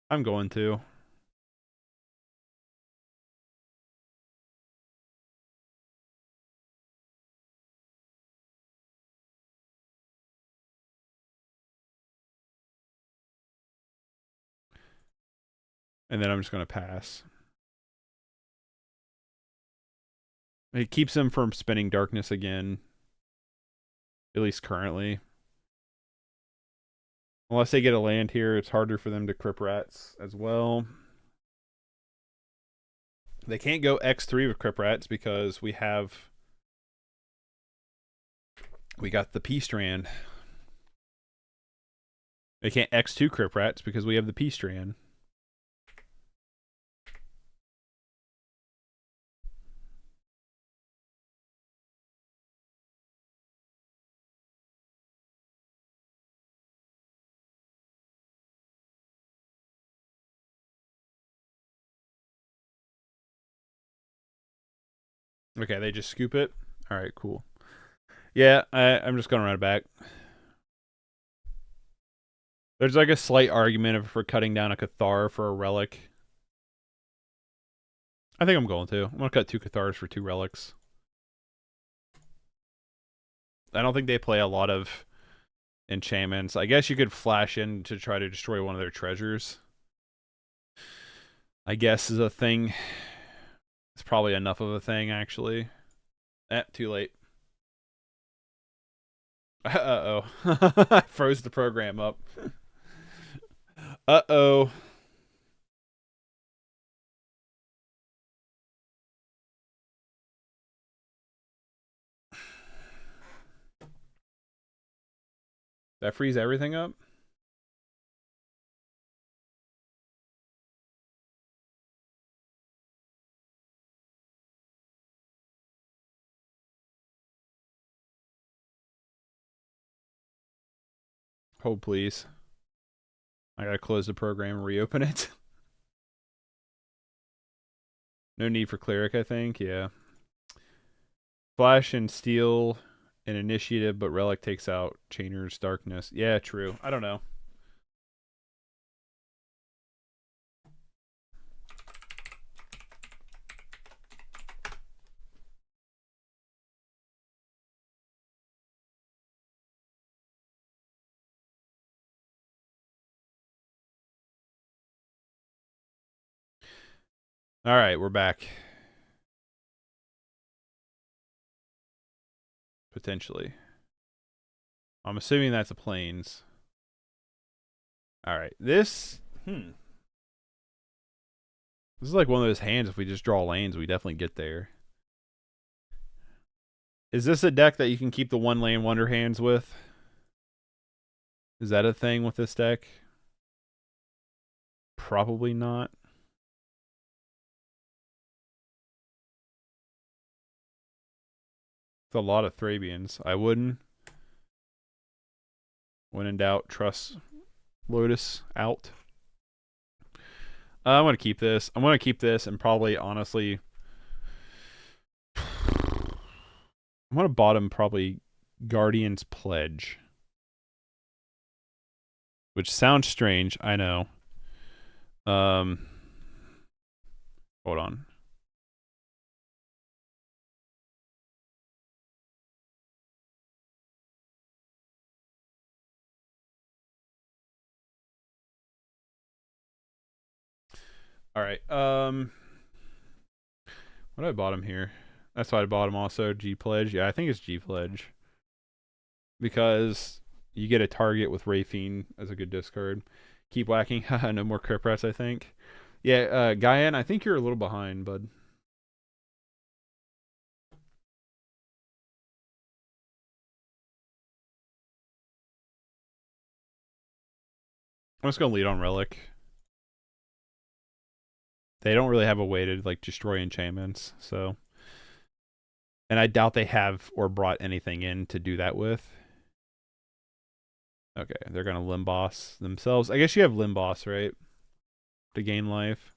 I'm going to. And then I'm just going to pass. It keeps them from Spinning Darkness again. At least currently. Unless they get a land here, it's harder for them to Crip Rats as well. They can't go X3 with Crip Rats because we got the P-Strand. They can't X2 Crip Rats because we have the P-Strand. Okay, they just scoop it. All right, cool. Yeah, I'm just going to run it back. There's like a slight argument for cutting down a Cathar for a relic. I think I'm going to. I'm going to cut 2 Cathars for 2 relics. I don't think they play a lot of enchantments. I guess you could flash in to try to destroy one of their treasures. I guess is a thing. It's probably enough of a thing, actually. Too late. Uh-oh. I froze the program up. Uh-oh. That frees everything up? Hold, please. I gotta close the program and reopen it. No need for Cleric, I think. Yeah. Flash and Steal an Initiative, but Relic takes out Chainer's Darkness. Yeah, true. I don't know. All right, we're back. Potentially. I'm assuming that's a plains. All right, this. This is like one of those hands. If we just draw lanes, we definitely get there. Is this a deck that you can keep the one lane wonder hands with? Is that a thing with this deck? Probably not. It's a lot of Thrabians. I wouldn't. When in doubt, trust Lotus out. I'm going to keep this. I'm going to keep this and probably, honestly, I'm going to bottom probably Guardian's Pledge. Which sounds strange, I know. Hold on. All right. What do I bottom here? That's why I bottom also G Pledge. Yeah, I think it's G Pledge. Because you get a target with Rafine as a good discard. Keep whacking. No more Crypt Rats, I think. Yeah, Guyan, I think you're a little behind, bud. I'm just gonna lead on Relic. They don't really have a way to like destroy enchantments, so. And I doubt they have or brought anything in to do that with. Okay, they're gonna Limboss themselves. I guess you have Limboss, right? To gain life.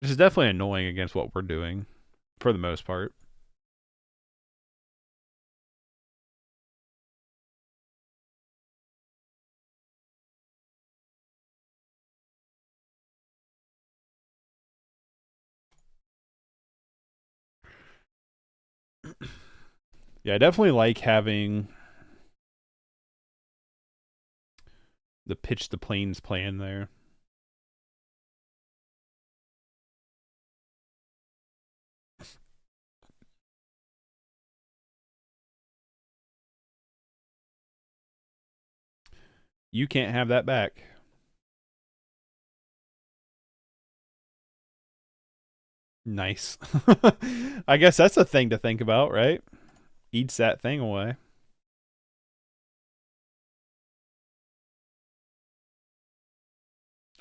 Which is definitely annoying against what we're doing, for the most part. Yeah, I definitely like having the pitch the plains plan there. You can't have that back. Nice. I guess that's a thing to think about, right? Eats that thing away.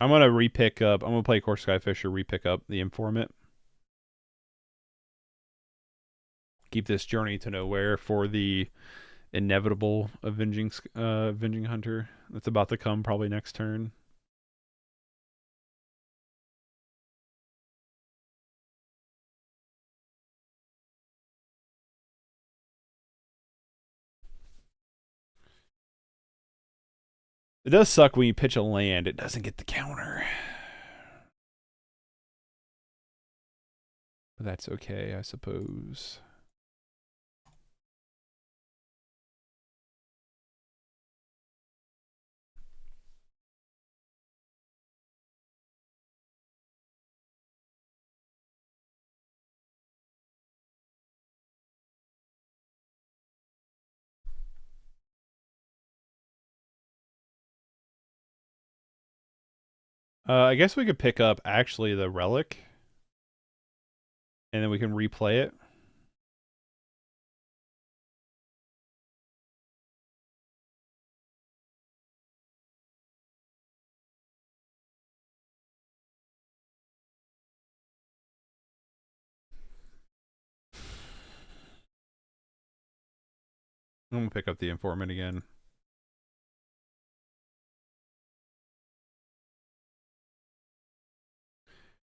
I'm gonna repick up. I'm gonna play Core Skyfisher, repick up the Informant. Keep this Journey to Nowhere for the inevitable avenging hunter that's about to come probably next turn. It does suck when you pitch a land, it doesn't get the counter. But that's okay, I suppose. I guess we could pick up actually the Relic. And then we can replay it. I'm gonna pick up the Informant again.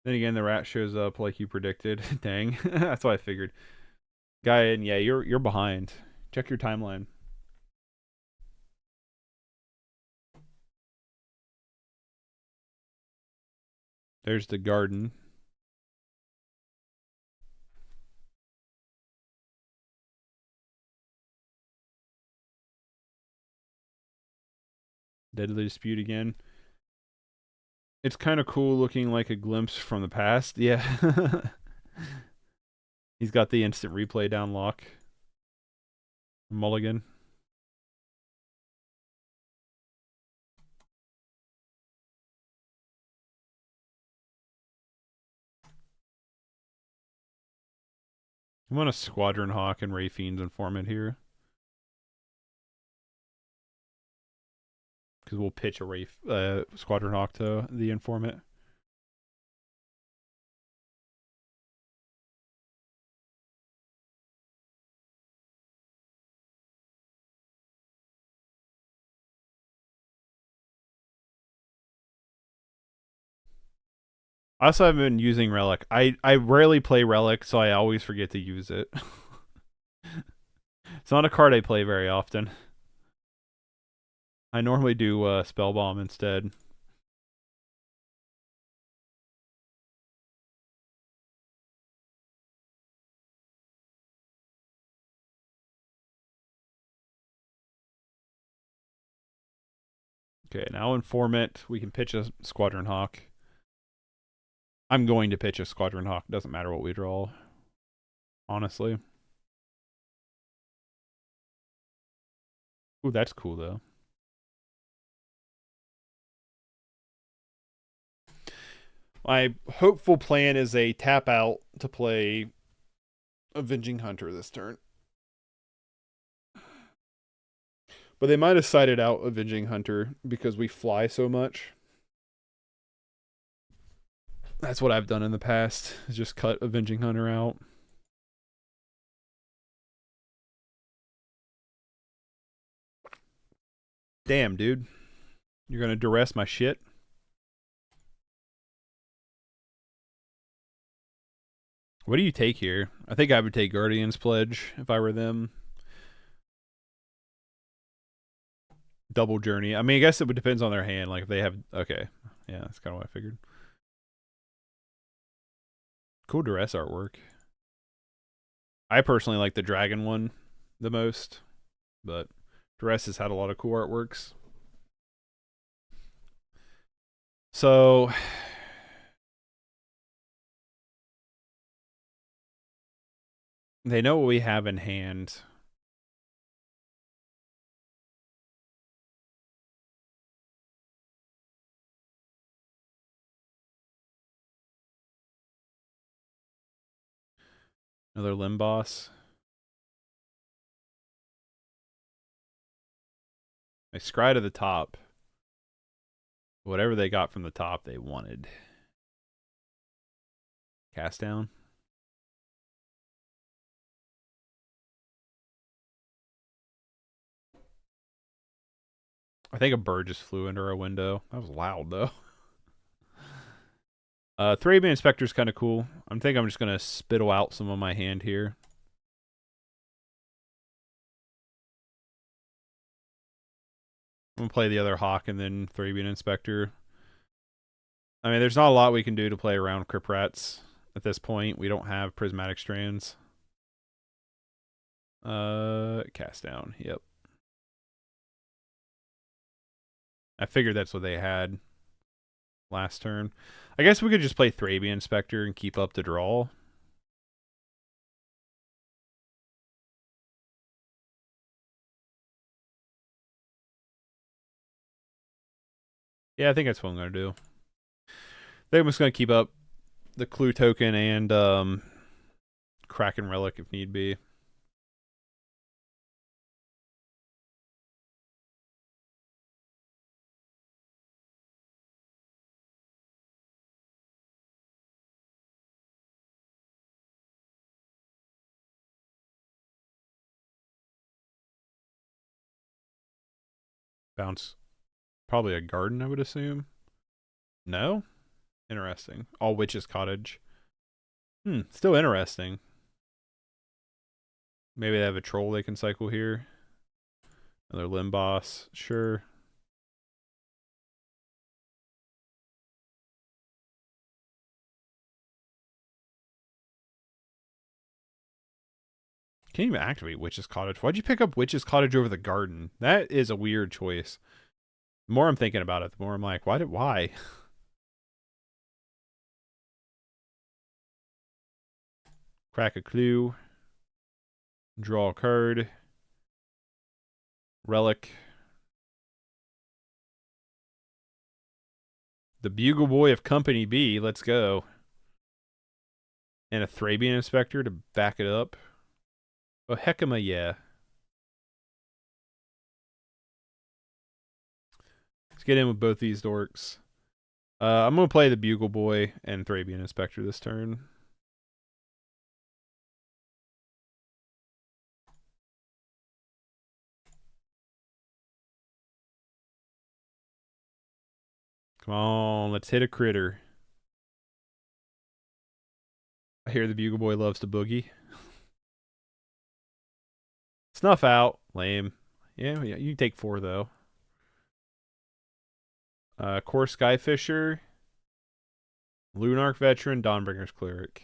Then again, the rat shows up like you predicted. Dang, that's what I figured. Guy, and yeah, you're behind. Check your timeline. There's the garden. Deadly Dispute again. It's kind of cool looking like a glimpse from the past. Yeah. He's got the instant replay down lock. Mulligan. I'm on a Squadron Hawk and Ray Fiend's informant here. Because we'll pitch a Squadron Hawk to the informant. I also haven't been using Relic. I rarely play Relic, so I always forget to use it. It's not a card I play very often. I normally do Spell Bomb instead. Okay, now informant. We can pitch a Squadron Hawk. I'm going to pitch a Squadron Hawk. Doesn't matter what we draw. Honestly. Ooh, that's cool though. My hopeful plan is a tap out to play Avenging Hunter this turn. But they might have sided out Avenging Hunter because we fly so much. That's what I've done in the past, is just cut Avenging Hunter out. Damn, dude. You're going to duress my shit? What do you take here? I think I would take Guardian's Pledge if I were them. Double Journey. I mean, I guess it would depends on their hand. Like if they have... Okay. Yeah, that's kind of what I figured. Cool duress artwork. I personally like the dragon one the most, but duress has had a lot of cool artworks. So they know what we have in hand. Another limb boss. I scry to the top. Whatever they got from the top, they wanted. Cast down. I think a bird just flew into our window. That was loud, though. Thraben Inspector is kind of cool. I think I'm just going to spittle out some of my hand here. I'm going to play the other Hawk and then Thraben Inspector. I mean, there's not a lot we can do to play around Crypt Rats at this point. We don't have Prismatic Strands. Cast down. Yep. I figured that's what they had last turn. I guess we could just play Thraben Inspector and keep up the draw. Yeah, I think that's what I'm going to do. I think I'm just going to keep up the Clue Token and Kraken Relic if need be. Bounce. Probably a garden, I would assume. No? Interesting. All Witch's Cottage. Still interesting. Maybe they have a troll they can cycle here. Another limb boss. Sure. Can't even activate Witch's Cottage. Why'd you pick up Witch's Cottage over the garden? That is a weird choice. The more I'm thinking about it, the more I'm like, why? Crack a clue. Draw a card. Relic. The Bugle Boy of Company B. Let's go. And a Thrabian Inspector to back it up. Oh, Heckama, yeah. Let's get in with both these dorks. I'm going to play the Bugle Boy and Thrabian Inspector this turn. Come on, let's hit a critter. I hear the Bugle Boy loves to boogie. Snuff out. Lame. Yeah, you can take 4, though. Core Skyfisher. Lunarch Veteran, Dawnbringer's Cleric.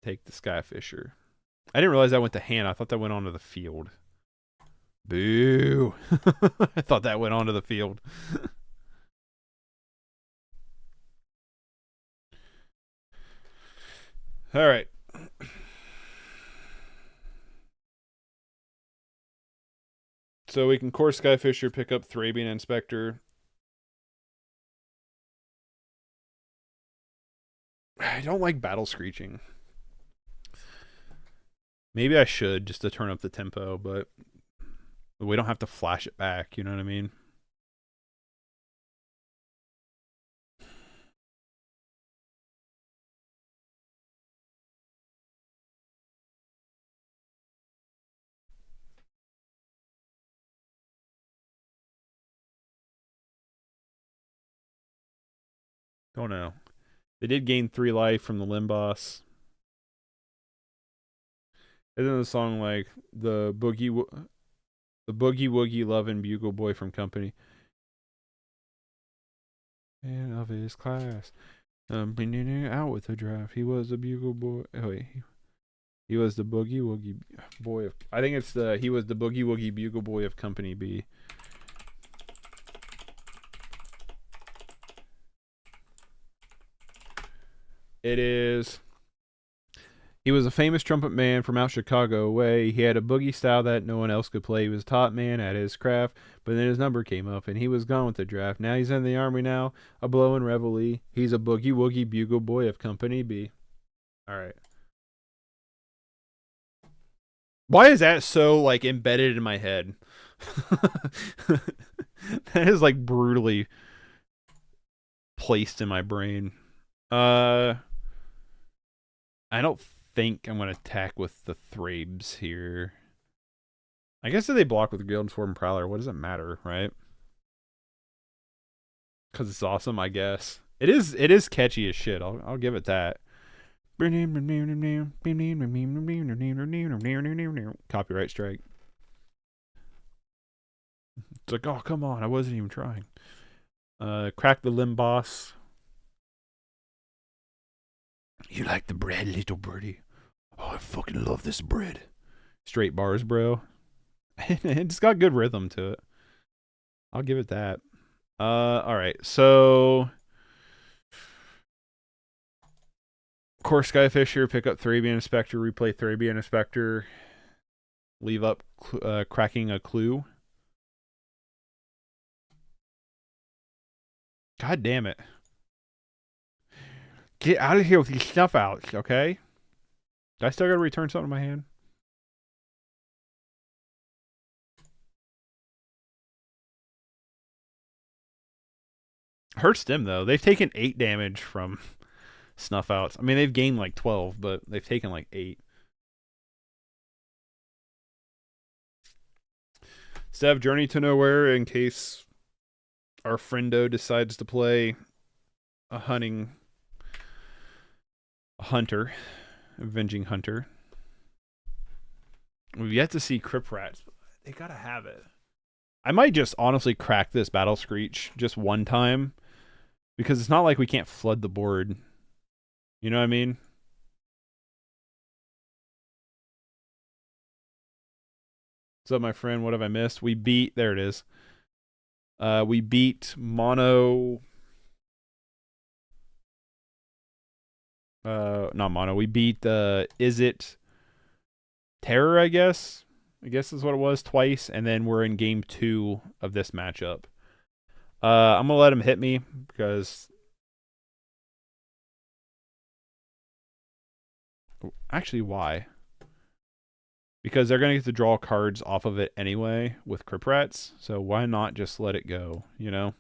Take the Skyfisher. I didn't realize that went to hand. I thought that went onto the field. Boo. I thought that went onto the field. All right. So we can Core Skyfisher, pick up Thrabian Inspector. I don't like Battle Screeching. Maybe I should just to turn up the tempo, but we don't have to flash it back, you know what I mean? Don't know. They did gain 3 life from the Limb Boss. Isn't the song like the Boogie Woogie Lovin' Bugle Boy from Company? And of his class. Bringing it out with the draft. He was the Bugle Boy. Oh, wait. He was the Boogie Woogie Boy of... I think it's the... He was the Boogie Woogie Bugle Boy of Company B. It is... He was a famous trumpet man from out Chicago way. He had a boogie style that no one else could play. He was a top man at his craft, but then his number came up and he was gone with the draft. Now he's in the army now, a blowin' reveille. He's a boogie woogie bugle boy of Company B. All right. Why is that so like embedded in my head? That is like brutally placed in my brain. I don't think I'm going to attack with the Thrabes here. I guess if they block with Guildform Prowler, what does it matter, right? Because it's awesome, I guess. It is catchy as shit. I'll give it that. Copyright strike. It's like, oh, come on. I wasn't even trying. Crack the Limb Boss. You like the bread, little birdie? Oh, I fucking love this bread. Straight bars, bro. It's got good rhythm to it. I'll give it that. Alright, so... Core Skyfisher, pick up Thrabian Inspector, replay Thrabian Inspector, leave up cracking a clue. God damn it. Get out of here with these snuff outs, okay? I still gotta return something to my hand. Hurts them, though. They've taken 8 damage from snuff outs. I mean, they've gained like 12, but they've taken like 8. Instead of Journey to Nowhere, in case our friendo decides to play a avenging hunter. We've yet to see Crypt Rats. They gotta have it. I might just honestly crack this Battle Screech just one time, because it's not like we can't flood the board. You know what I mean? What's up, my friend? What have I missed? We beat... There it is. We beat Mono... Not mono. We beat Is It Terror, I guess. I guess is what it was, twice, and then we're in game 2 of this matchup. I'm gonna let him hit me because actually, why? Because they're gonna get to draw cards off of it anyway with Crypt Rats, so why not just let it go, you know?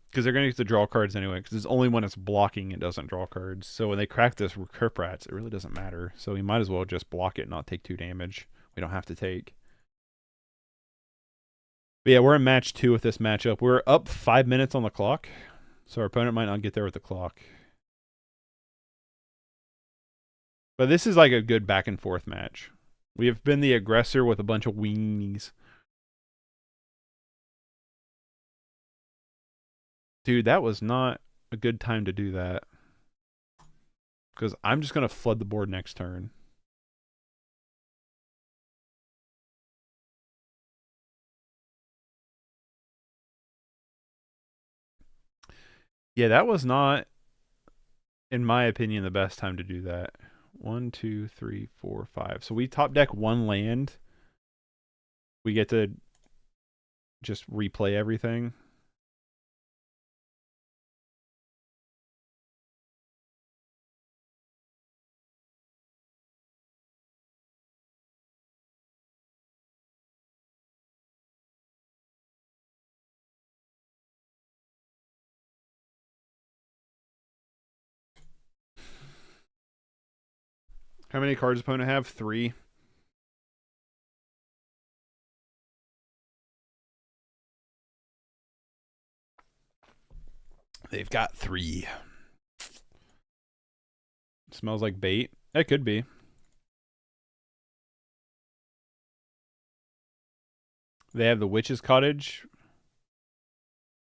Because they're gonna get to draw cards anyway, because it's only when it's blocking it doesn't draw cards. So when they crack this with Crypt Rats, it really doesn't matter. So we might as well just block it and not take 2 damage. We don't have to take. But yeah, we're in match 2 with this matchup. We're up 5 minutes on the clock, so our opponent might not get there with the clock. But this is like a good back and forth match. We have been the aggressor with a bunch of weenies. Dude, that was not a good time to do that. Because I'm just going to flood the board next turn. Yeah, that was not, in my opinion, the best time to do that. 1, 2, 3, 4, 5. So we top deck 1 land. We get to just replay everything. How many cards opponent have? 3. They've got 3. Smells like bait. It could be. They have the Witch's Cottage.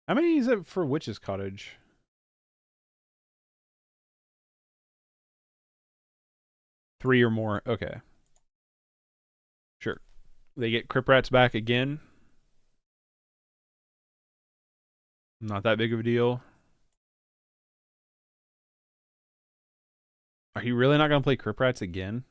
How many is it for Witch's Cottage? 3 or more. Okay. Sure. They get Crypt Rats back again. Not that big of a deal. Are you really not going to play Crypt Rats again?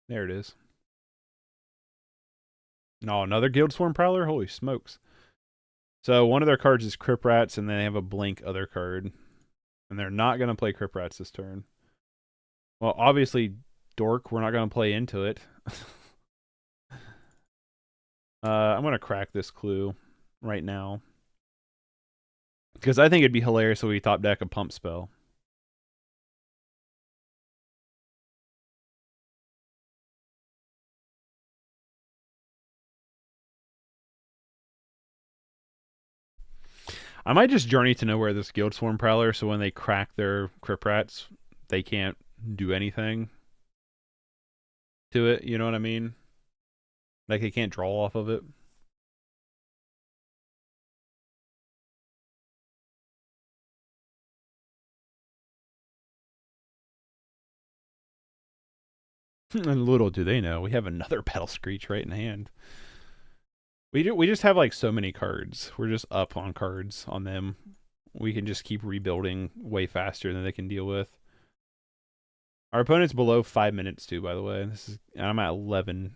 There it is. No, another Guild Swarm Prowler? Holy smokes. So one of their cards is Crypt Rats, and then they have a blank other card. And they're not going to play Crypt Rats this turn. Well, obviously, Dork, we're not going to play into it. I'm going to crack this clue right now. Because I think it'd be hilarious if we top deck a pump spell. I might just Journey to Nowhere this Guild Swarm Prowler, so when they crack their Crypt Rats, they can't do anything to it, you know what I mean? Like, they can't draw off of it. And little do they know, we have another Battle Screech right in hand. We just have like so many cards. We're just up on cards on them. We can just keep rebuilding way faster than they can deal with. Our opponent's below 5 minutes too, by the way. I'm at 11.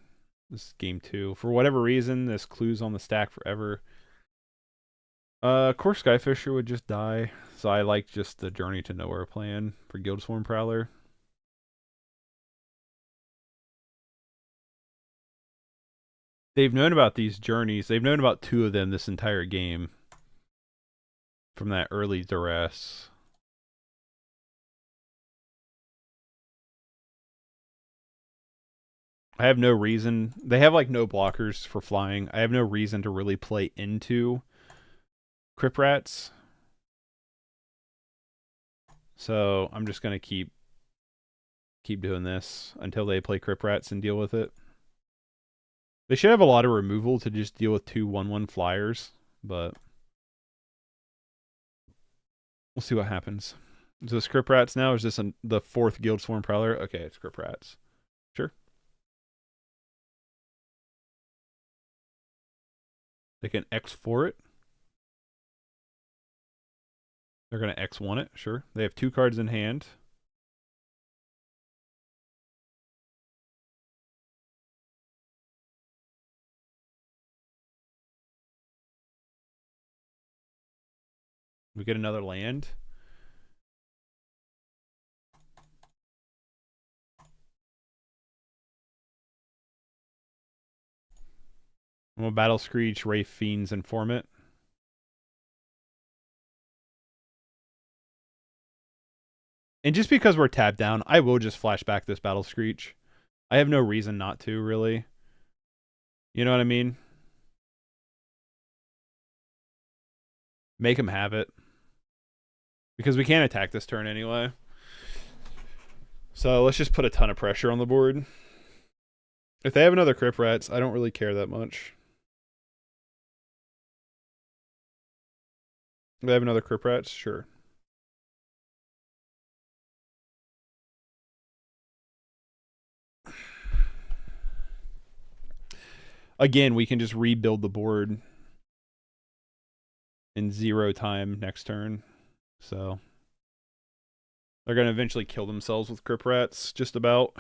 This is game 2. For whatever reason, this clue's on the stack forever. Core Skyfisher would just die. So I like just the Journey to Nowhere plan for Guild Swarm Prowler. They've known about these journeys. They've known about 2 of them this entire game. From that early duress. I have no reason. They have like no blockers for flying. I have no reason to really play into Crypt Rats. So I'm just going to keep doing this until they play Crypt Rats and deal with it. They should have a lot of removal to just deal with 2 1/1 flyers, but we'll see what happens. Is this Crypt Rats now? Or is this the 4th Guild Swarm Prowler? Okay, it's Crypt Rats. Sure. They can X4 it. They're going to X1 it, sure. They have 2 cards in hand. We get another land. I'm gonna Battle Screech, Wraith Fiends, and form it. And just because we're tapped down, I will just flash back this Battle Screech. I have no reason not to, really. You know what I mean? Make him have it. Because we can't attack this turn anyway. So let's just put a ton of pressure on the board. If they have another Crypt Rats, I don't really care that much. If they have another Crypt Rats, sure. Again, we can just rebuild the board in 0 time next turn. So they're going to eventually kill themselves with Crypt Rats, just about.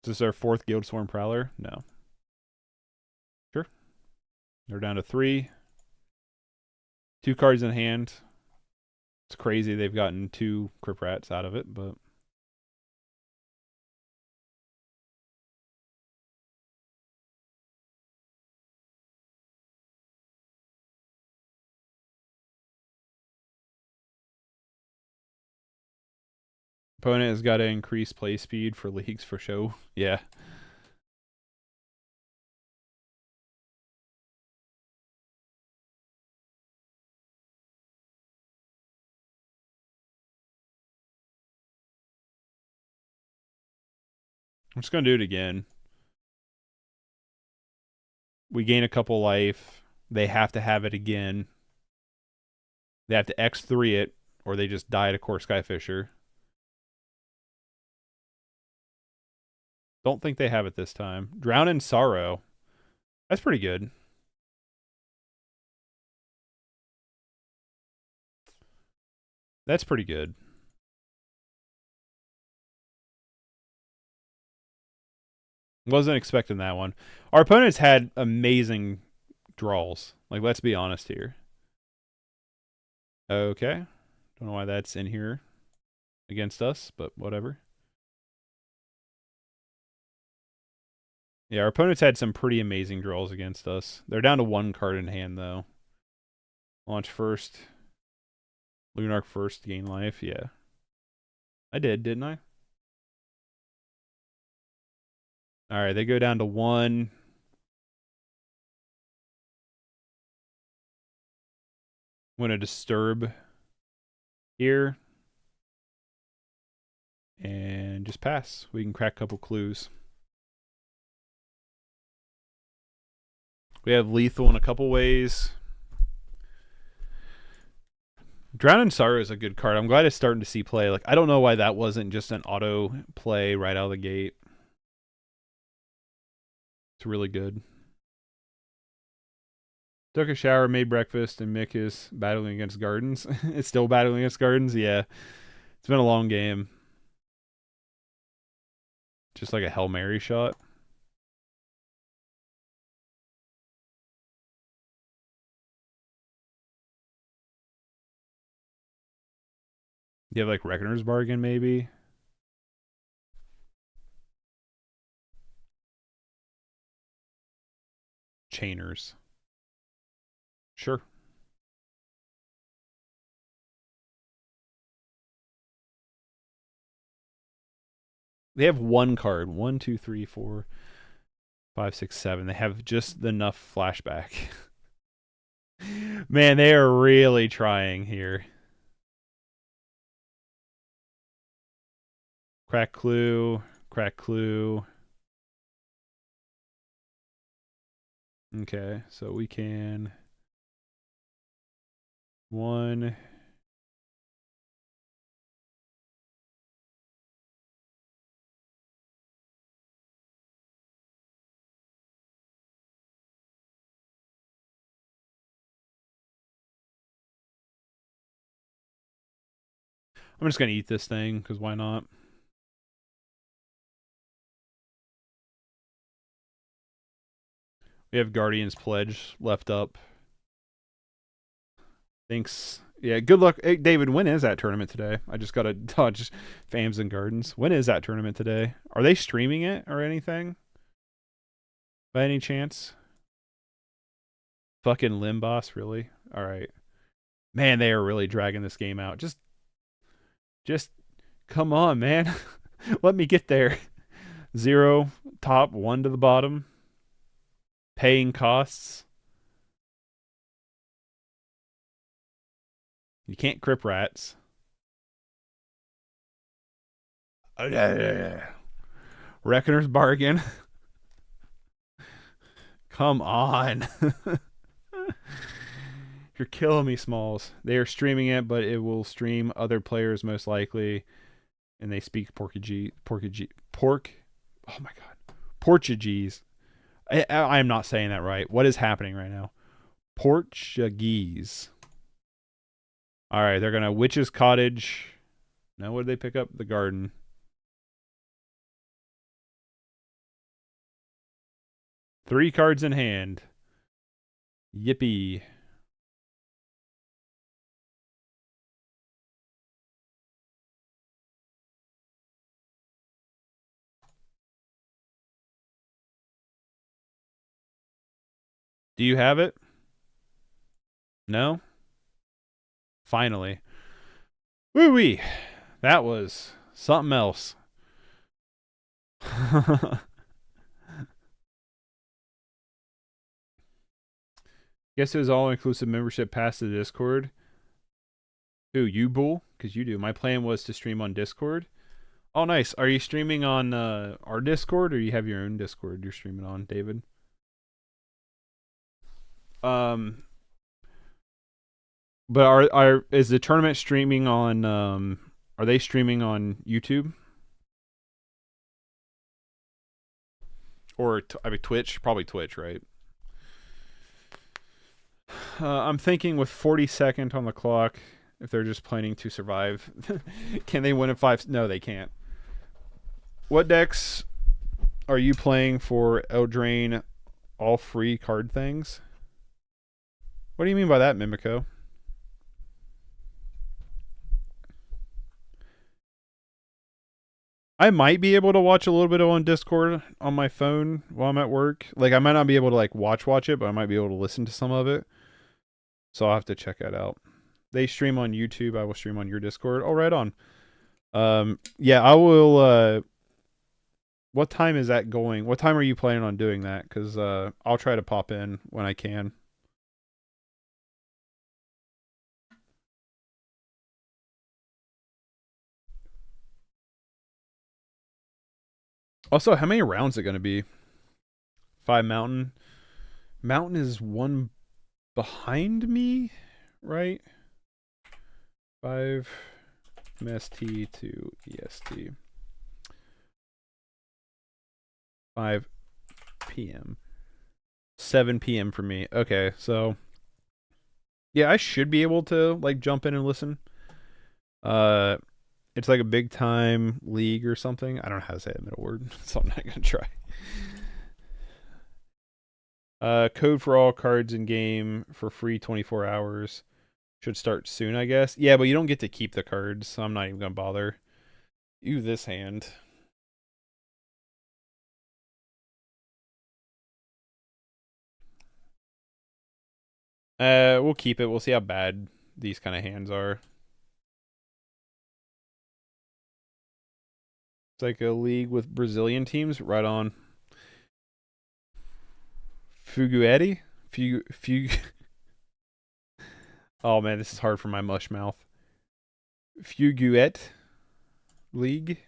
Is this our 4th Guildsworn Prowler? No. Sure. They're down to 3. 2 cards in hand. It's crazy they've gotten 2 Crypt Rats out of it, but... Opponent has got to increase play speed for leagues for show. Yeah. I'm just going to do it again. We gain a couple life. They have to have it again. They have to X3 it, or they just die to Core Skyfisher. Don't think they have it this time. Drown in Sorrow. That's pretty good. That's pretty good. Wasn't expecting that one. Our opponents had amazing draws. Like, let's be honest here. Okay. Don't know why that's in here against us, but whatever. Yeah, our opponents had some pretty amazing draws against us. They're down to 1 card in hand, though. Launch first. Lunarch first, gain life. Yeah. I did, didn't I? Alright, they go down to 1. I'm going to disturb here. And just pass. We can crack a couple clues. We have lethal in a couple ways. Drown in Sorrow is a good card. I'm glad it's starting to see play. Like, I don't know why that wasn't just an auto play right out of the gate. It's really good. Took a shower, made breakfast, and Mick is battling against Gardens. It's still battling against Gardens? Yeah. It's been a long game. Just like a Hail Mary shot. You have like Reckoner's Bargain, maybe? Chainers. Sure. They have 1 card. 1, 2, 3, 4, 5, 6, 7. They have just enough flashback. Man, they are really trying here. Crack clue. Crack clue. Okay, so we can... 1... I'm just gonna eat this thing because why not? We have Guardians Pledge left up. Thanks. Yeah, good luck. Hey, David, when is that tournament today? I just got to dodge Fams and Gardens. When is that tournament today? Are they streaming it or anything? By any chance? Fucking Limboss, really? All right. Man, they are really dragging this game out. Just come on, man. Let me get there. 0 top, 1 to the bottom. Paying costs. You can't crip rats. Reckoner's bargain. Come on. You're killing me, Smalls. They are streaming it, but it will stream other players most likely. And they speak Portuguese. Oh my God. Portuguese. I am not saying that right. What is happening right now? Portuguese. All right, they're going to Witch's Cottage. Now, what did they pick up? The Garden. Three cards in hand. Yippee. Do you have it? No? Finally. Woo-wee. That was something else. Guess it was all-inclusive membership past the Discord. Who, you, Bull? Because you do. My plan was to stream on Discord. Oh, nice. Are you streaming on our Discord, or you have your own Discord you're streaming on, David? But is the tournament streaming on are they streaming on YouTube? Or I mean Twitch? Probably Twitch, right? I'm thinking with 42nd on the clock, if they're just planning to survive, can they win in 5? No, they can't. What decks are you playing for Eldraine all free card things? What do you mean by that, Mimico? I might be able to watch a little bit on Discord on my phone while I'm at work. Like, I might not be able to like watch it, but I might be able to listen to some of it. So I'll have to check that out. They stream on YouTube. I will stream on your Discord. Oh, right on. Yeah, I will. What time is that going? What time are you planning on doing that? Because I'll try to pop in when I can. Also, how many rounds is it going to be? 5 Mountain. Mountain is 1 behind me, right? 5 MST to EST. 5 p.m. 7 p.m. for me. Okay, so yeah, I should be able to like jump in and listen. It's like a big time league or something. I don't know how to say that middle word, so I'm not gonna try. Code for all cards in game for free 24 hours. Should start soon, I guess. Yeah, but you don't get to keep the cards, so I'm not even gonna bother. Ew, this hand. We'll keep it. We'll see how bad these kind of hands are. It's like a league with Brazilian teams. Right on. Fuguetti? Oh man, this is hard for my mush mouth. Fuguet League?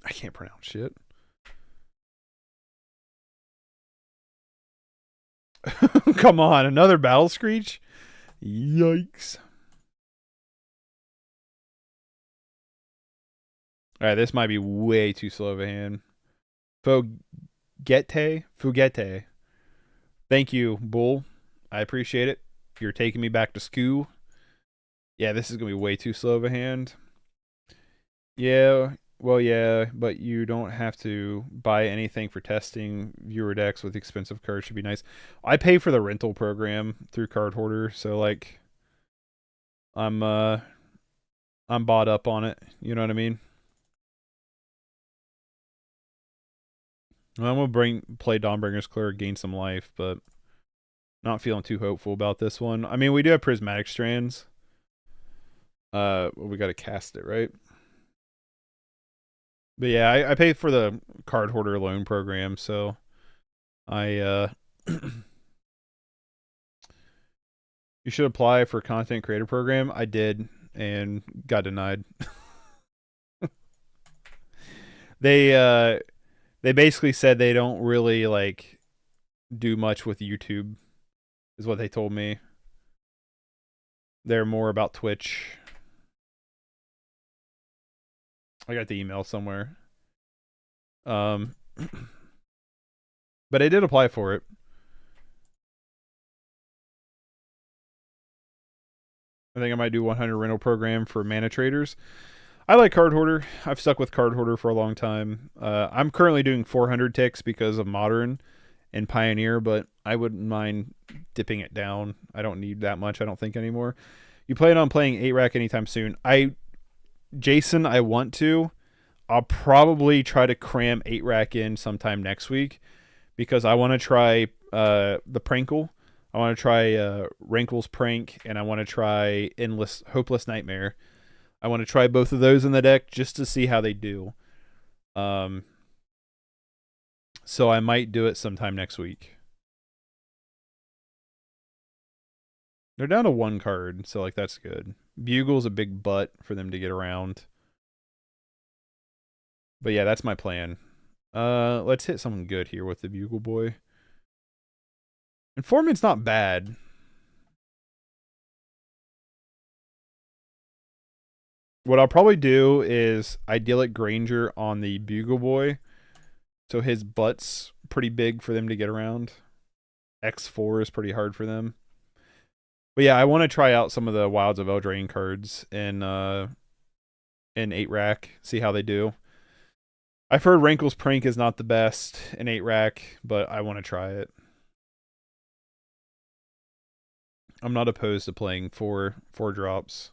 I can't pronounce shit. Come on, another Battle Screech? Yikes. Alright, this might be way too slow of a hand. Fugete. Thank you, Bull. I appreciate it. You're taking me back to school. Yeah, this is going to be way too slow of a hand. Yeah, well, yeah, but you don't have to buy anything for testing. Viewer decks with expensive cards should be nice. I pay for the rental program through Card Hoarder, so like I'm bought up on it. You know what I mean? Well, I'm gonna play Dawnbringer's Cleric, gain some life, but not feeling too hopeful about this one. I mean, we do have Prismatic Strands. Well, we got to cast it, right? But yeah, I pay for the Card Hoarder loan program, so I you should apply for content creator program. I did and got denied. They basically said they don't really like do much with YouTube, is what they told me. They're more about Twitch. I got the email somewhere. But I did apply for it. I think I might do 100 rental program for mana traders. I like Card Hoarder. I've stuck with Card Hoarder for a long time. I'm currently doing 400 ticks because of Modern and Pioneer, but I wouldn't mind dipping it down. I don't need that much, I don't think, anymore. You plan on playing 8-rack anytime soon? Jason, I want to. I'll probably try to cram 8-rack in sometime next week because I want to try the Prankle. I want to try Rankle's Prank, and I want to try Hopeless Nightmare. I want to try both of those in the deck just to see how they do. So I might do it sometime next week. They're down to 1 card, so like that's good. Bugle's a big butt for them to get around. But yeah, that's my plan. Let's hit something good here with the Bugle Boy. Informant's not bad. What I'll probably do is Idyllic Granger on the Bugle Boy. So his butt's pretty big for them to get around. X4 is pretty hard for them. But yeah, I want to try out some of the Wilds of Eldraine cards in 8-rack, see how they do. I've heard Rankle's Prank is not the best in 8-rack, but I want to try it. I'm not opposed to playing 4 drops.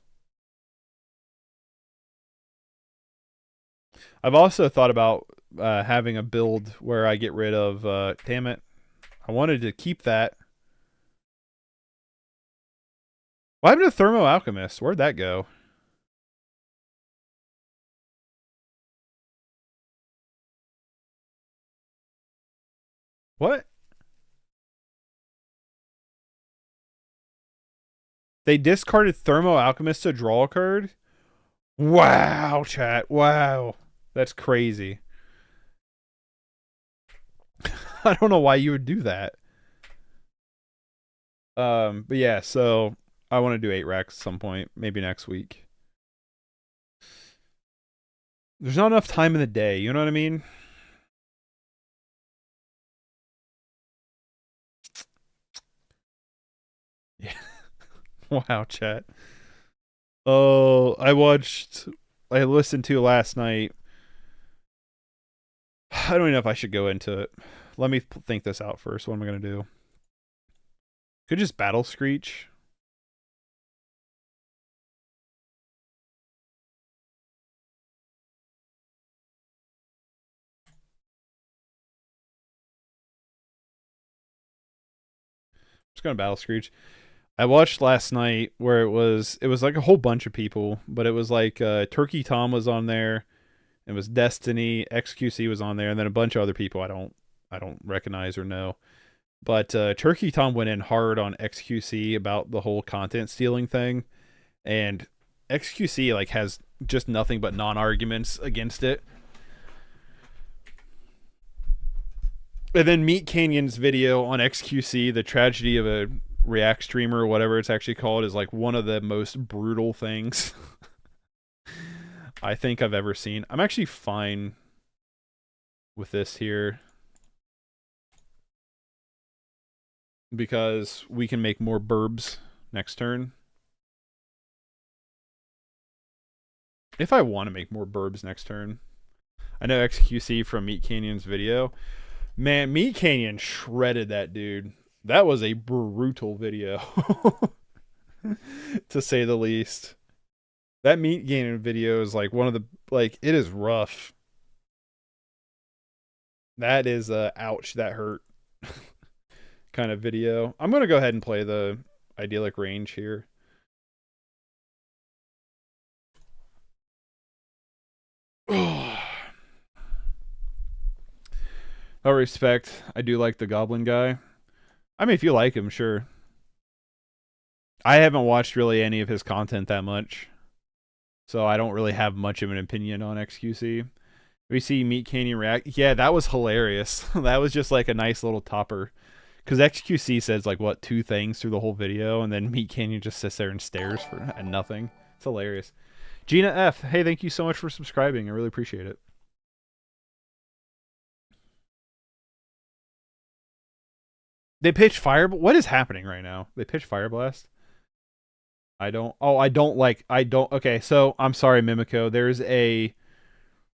I've also thought about having a build where I get rid of... damn it. I wanted to keep that. What happened to Thermo Alchemist? Where'd that go? What? They discarded Thermo Alchemist to draw a card? Wow, chat. Wow. That's crazy. I don't know why you would do that. But yeah, so I want to do 8-racks at some point, maybe next week. There's not enough time in the day, you know what I mean? Yeah. Wow, chat. Oh, I listened to last night. I don't even know if I should go into it. Let me think this out first. What am I going to do? Could just Battle Screech. Just gonna Battle Screech. I watched last night where it was like a whole bunch of people, but it was like Turkey Tom was on there, it was Destiny, XQC was on there, and then a bunch of other people I don't recognize or know. But Turkey Tom went in hard on XQC about the whole content stealing thing, and XQC like has just nothing but non-arguments against it. And then Meat Canyon's video on XQC, the tragedy of a React streamer or whatever it's actually called, is like one of the most brutal things I think I've ever seen. I'm actually fine with this here because we can make more burbs next turn. If I want to make more burbs next turn. I know XQC from Meat Canyon's video. Man, Meat Canyon shredded that dude. That was a brutal video. To say the least. That Meat Canyon video is like one of the, like, it is rough. That is ouch, that hurt kind of video. I'm going to go ahead and play the idyllic range here. No respect. I do like the Goblin guy. I mean, if you like him, sure. I haven't watched really any of his content that much, so I don't really have much of an opinion on XQC. We see Meat Canyon react. Yeah, that was hilarious. That was just like a nice little topper. Because XQC says like, what, 2 things through the whole video, and then Meat Canyon just sits there and stares for and nothing. It's hilarious. Gina F, hey, thank you so much for subscribing. I really appreciate it. They pitch Fire... What is happening right now? They pitch Fire Blast? I don't... Oh, I don't like... I don't... Okay, so I'm sorry, Mimico. There's a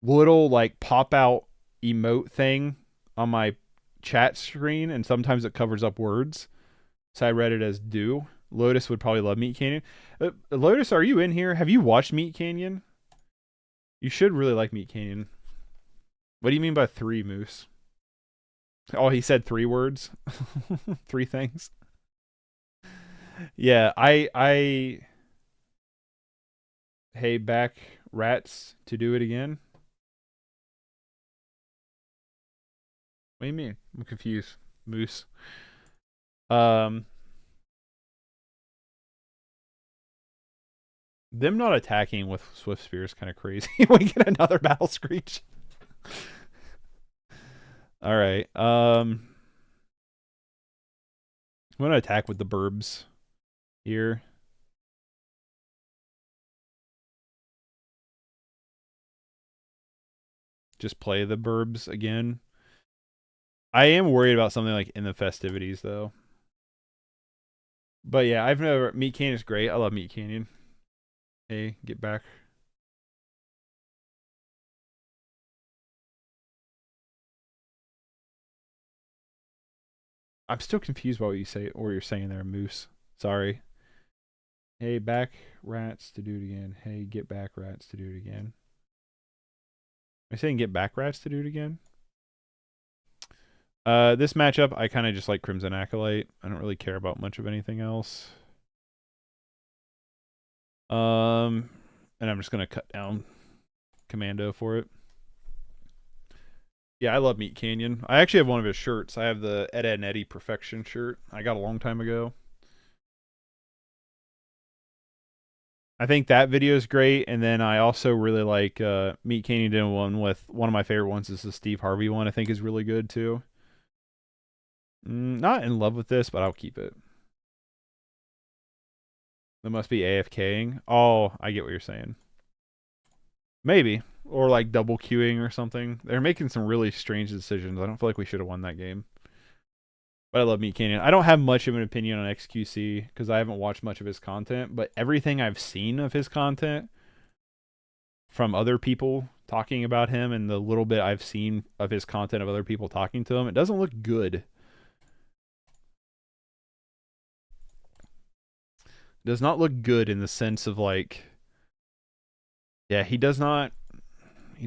little like pop-out emote thing on my chat screen, and sometimes it covers up words. So I read it as do. Lotus would probably love Meat Canyon. Lotus, are you in here? Have you watched Meat Canyon? You should really like Meat Canyon. What do you mean by 3, Moose? Oh, he said 3 words? 3 things? Yeah, I... Hey, back rats to do it again? What do you mean? I'm confused. Moose. Them not attacking with Swift Spear is kind of crazy. We get another Battle Screech. Alright. I'm going to attack with the burbs here. Just play the burbs again. I am worried about something like in the festivities, though. But yeah, I've never... Meat Canyon is great. I love Meat Canyon. Hey, get back. I'm still confused by what you say or you're saying there, Moose. Sorry. Hey, back rats to do it again. Hey, get back rats to do it again. Am I saying get back rats to do it again? This matchup, I kind of just like Crimson Acolyte. I don't really care about much of anything else. And I'm just gonna cut down Commando for it. Yeah, I love Meat Canyon. I actually have one of his shirts. I have the Ed and Eddie Perfection shirt I got a long time ago. I think that video is great, and then I also really like Meat Canyon did one with one of my favorite ones is the Steve Harvey one. I think is really good too. Not in love with this, but I'll keep it. That must be AFKing. Oh, I get what you're saying. Maybe. Or like double queuing or something. They're making some really strange decisions. I don't feel like we should have won that game. But I love Meat Canyon. I don't have much of an opinion on XQC because I haven't watched much of his content. But everything I've seen of his content from other people talking about him and the little bit I've seen of his content of other people talking to him, it doesn't look good. It does not look good in the sense of like, yeah, he does not he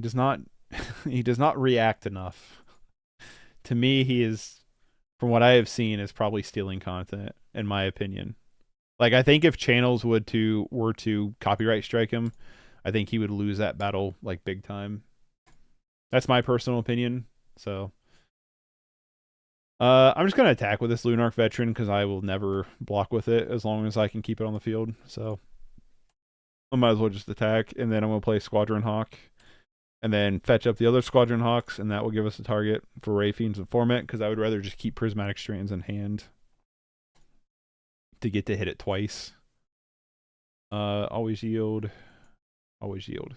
does not react enough. To me, he is, from what I have seen, is probably stealing content, in my opinion. Like, I think if channels were to copyright strike him, I think he would lose that battle like big time. That's my personal opinion. So I'm just gonna attack with this Lunarch Veteran because I will never block with it as long as I can keep it on the field. So I might as well just attack, and then I'm gonna play Squadron Hawk, and then fetch up the other Squadron Hawks, and that will give us a target for Ray Fiends and Format, because I would rather just keep Prismatic Strands in hand to get to hit it twice. Always yield. Always yield.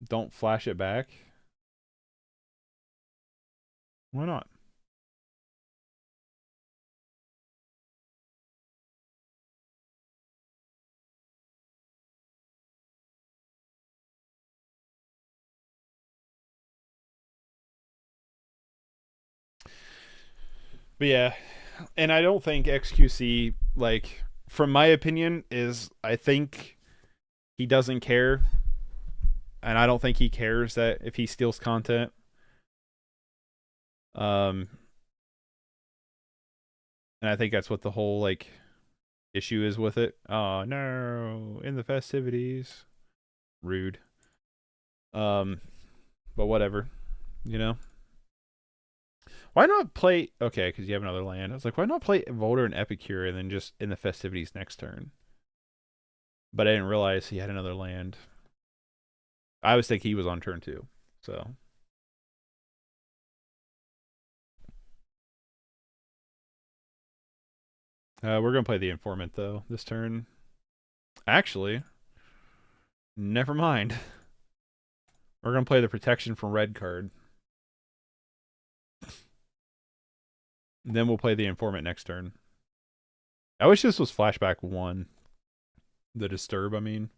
Don't flash it back. Why not? But yeah, and I don't think XQC, like, from my opinion, I think he doesn't care, and I don't think he cares that if he steals content. And I think that's what the whole like issue is with it. Oh no, in the festivities, rude. But whatever, you know. Why not play? Okay, because you have another land. I was like, why not play Volder and Epicure and then just in the festivities next turn? But I didn't realize he had another land. I was thinking he was on turn 2, so. We're gonna play the Informant though this turn. Actually, never mind. We're gonna play the Protection from red card. Then we'll play the Informant next turn. I wish this was flashback 1. The Disturb, I mean.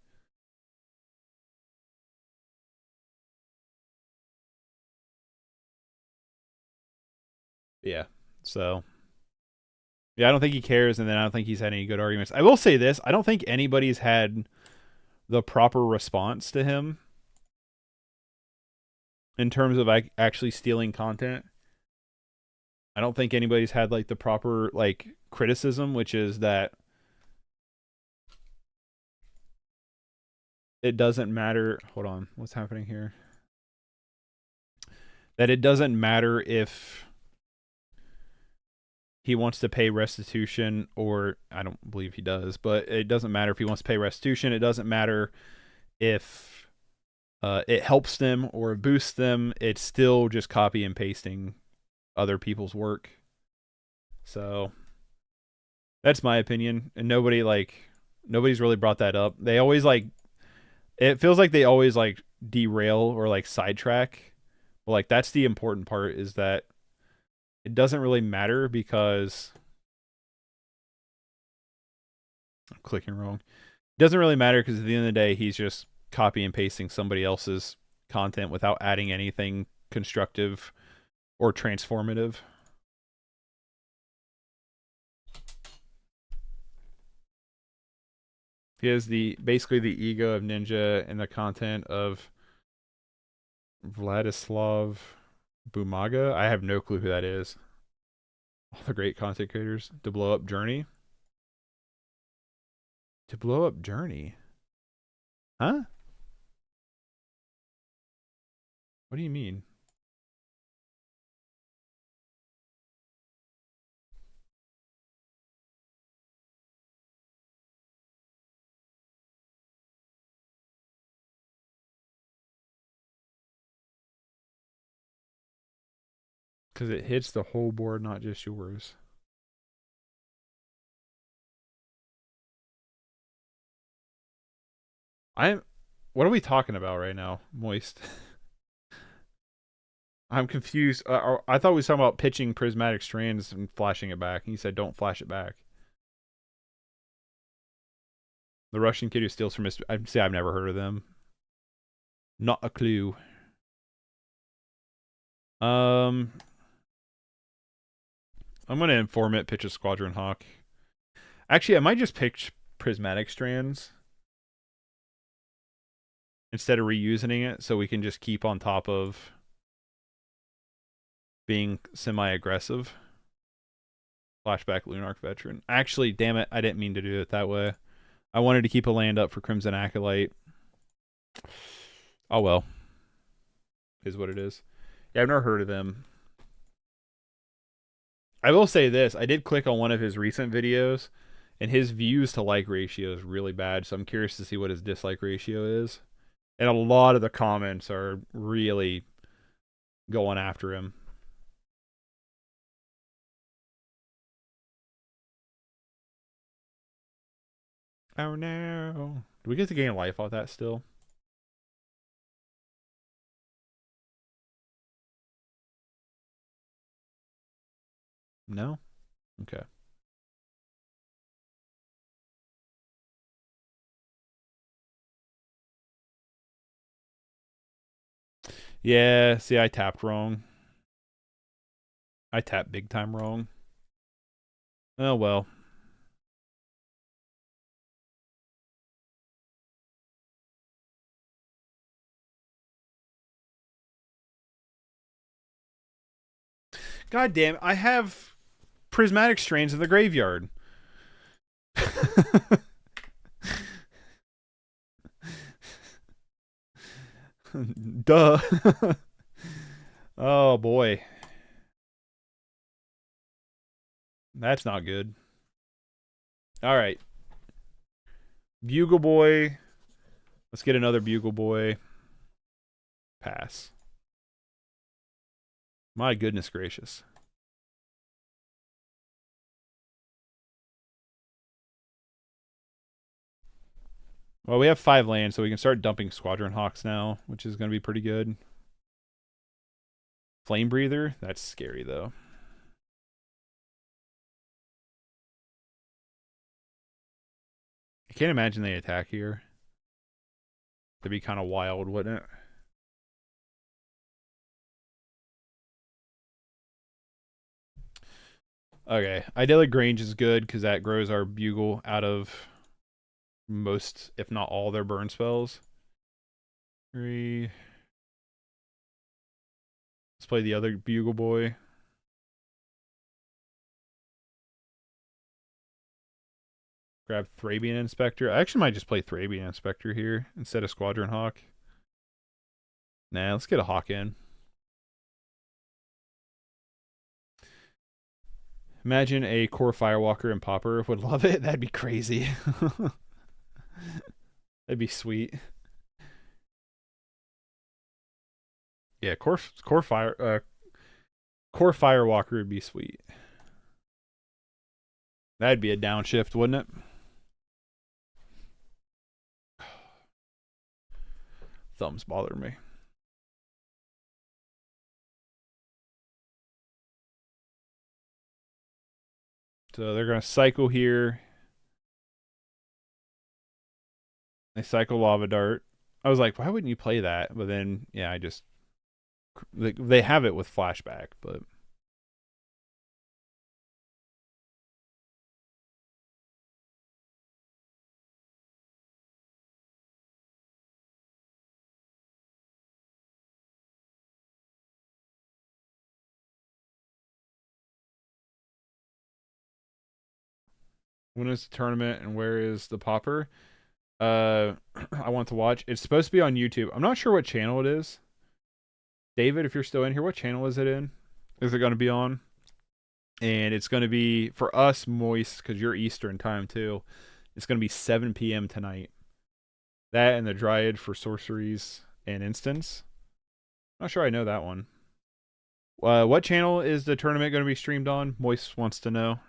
Yeah, so. Yeah, I don't think he cares, and then I don't think he's had any good arguments. I will say this. I don't think anybody's had the proper response to him in terms of actually stealing content. I don't think anybody's had like the proper like criticism, which is that it doesn't matter. Hold on, what's happening here? That it doesn't matter if he wants to pay restitution, or I don't believe he does, but it doesn't matter if he wants to pay restitution. It doesn't matter if it helps them or boosts them. It's still just copy and pasting other people's work. So that's my opinion, and nobody's really brought that up. They always like, it feels like they always like derail or like sidetrack. But like that's the important part, is that it doesn't really matter because I'm clicking wrong. It doesn't really matter because at the end of the day, he's just copy and pasting somebody else's content without adding anything constructive or transformative. He has basically the ego of Ninja and the content of Vladislav Bumaga. I have no clue who that is. All the great content creators. To blow up Journey. To blow up Journey? Huh? What do you mean? Because it hits the whole board, not just yours. What are we talking about right now, Moist? I'm confused. I thought we were talking about pitching prismatic strands and flashing it back. And you said don't flash it back. The Russian kid who steals from his... I've never heard of them. Not a clue. I'm gonna inform it, pitch a Squadron Hawk. Actually, I might just pitch prismatic strands instead of reusing it, so we can just keep on top of being semi-aggressive. Flashback Lunarch Veteran. Actually, damn it, I didn't mean to do it that way. I wanted to keep a land up for Crimson Acolyte. Oh well. Is what it is. Yeah, I've never heard of them. I will say this. I did click on one of his recent videos, and his views to like ratio is really bad, so I'm curious to see what his dislike ratio is. And a lot of the comments are really going after him. Oh no. Do we get to gain life off that still? No? Okay. Yeah, see, I tapped wrong. I tapped big time wrong. Oh well. God damn, I have prismatic strains in the graveyard. Duh. Oh boy. That's not good. All right. Bugle Boy. Let's get another Bugle Boy. Pass. My goodness gracious. Well, we have 5 lands, so we can start dumping Squadron Hawks now, which is going to be pretty good. Flame Breather? That's scary, though. I can't imagine they attack here. That'd be kind of wild, wouldn't it? Okay, Idyllic Grange is good because that grows our Bugle out of most, if not all, their burn spells. 3. Let's play the other Bugle Boy. Grab Thrabian Inspector. I actually might just play Thrabian Inspector here instead of Squadron Hawk. Nah, let's get a Hawk in. Imagine a Core Firewalker and Pauper would love it. That'd be crazy. That'd be sweet. Yeah, Core Firewalker would be sweet. That'd be a downshift, wouldn't it? Thumbs bother me. So they're going to cycle here. They cycle Lava Dart. I was like, why wouldn't you play that? But then, yeah, I just... They have it with Flashback, but... When is the tournament and where is the Pauper? I want to watch. It's supposed to be on YouTube. I'm not sure what channel it is. David, if you're still in here, what channel is it in? Is it going to be on? And it's going to be, for us, Moist, because you're Eastern time too, it's going to be 7 p.m. tonight. That and the Dryad for sorceries and instants. Not sure I know that one. What channel is the tournament going to be streamed on? Moist wants to know.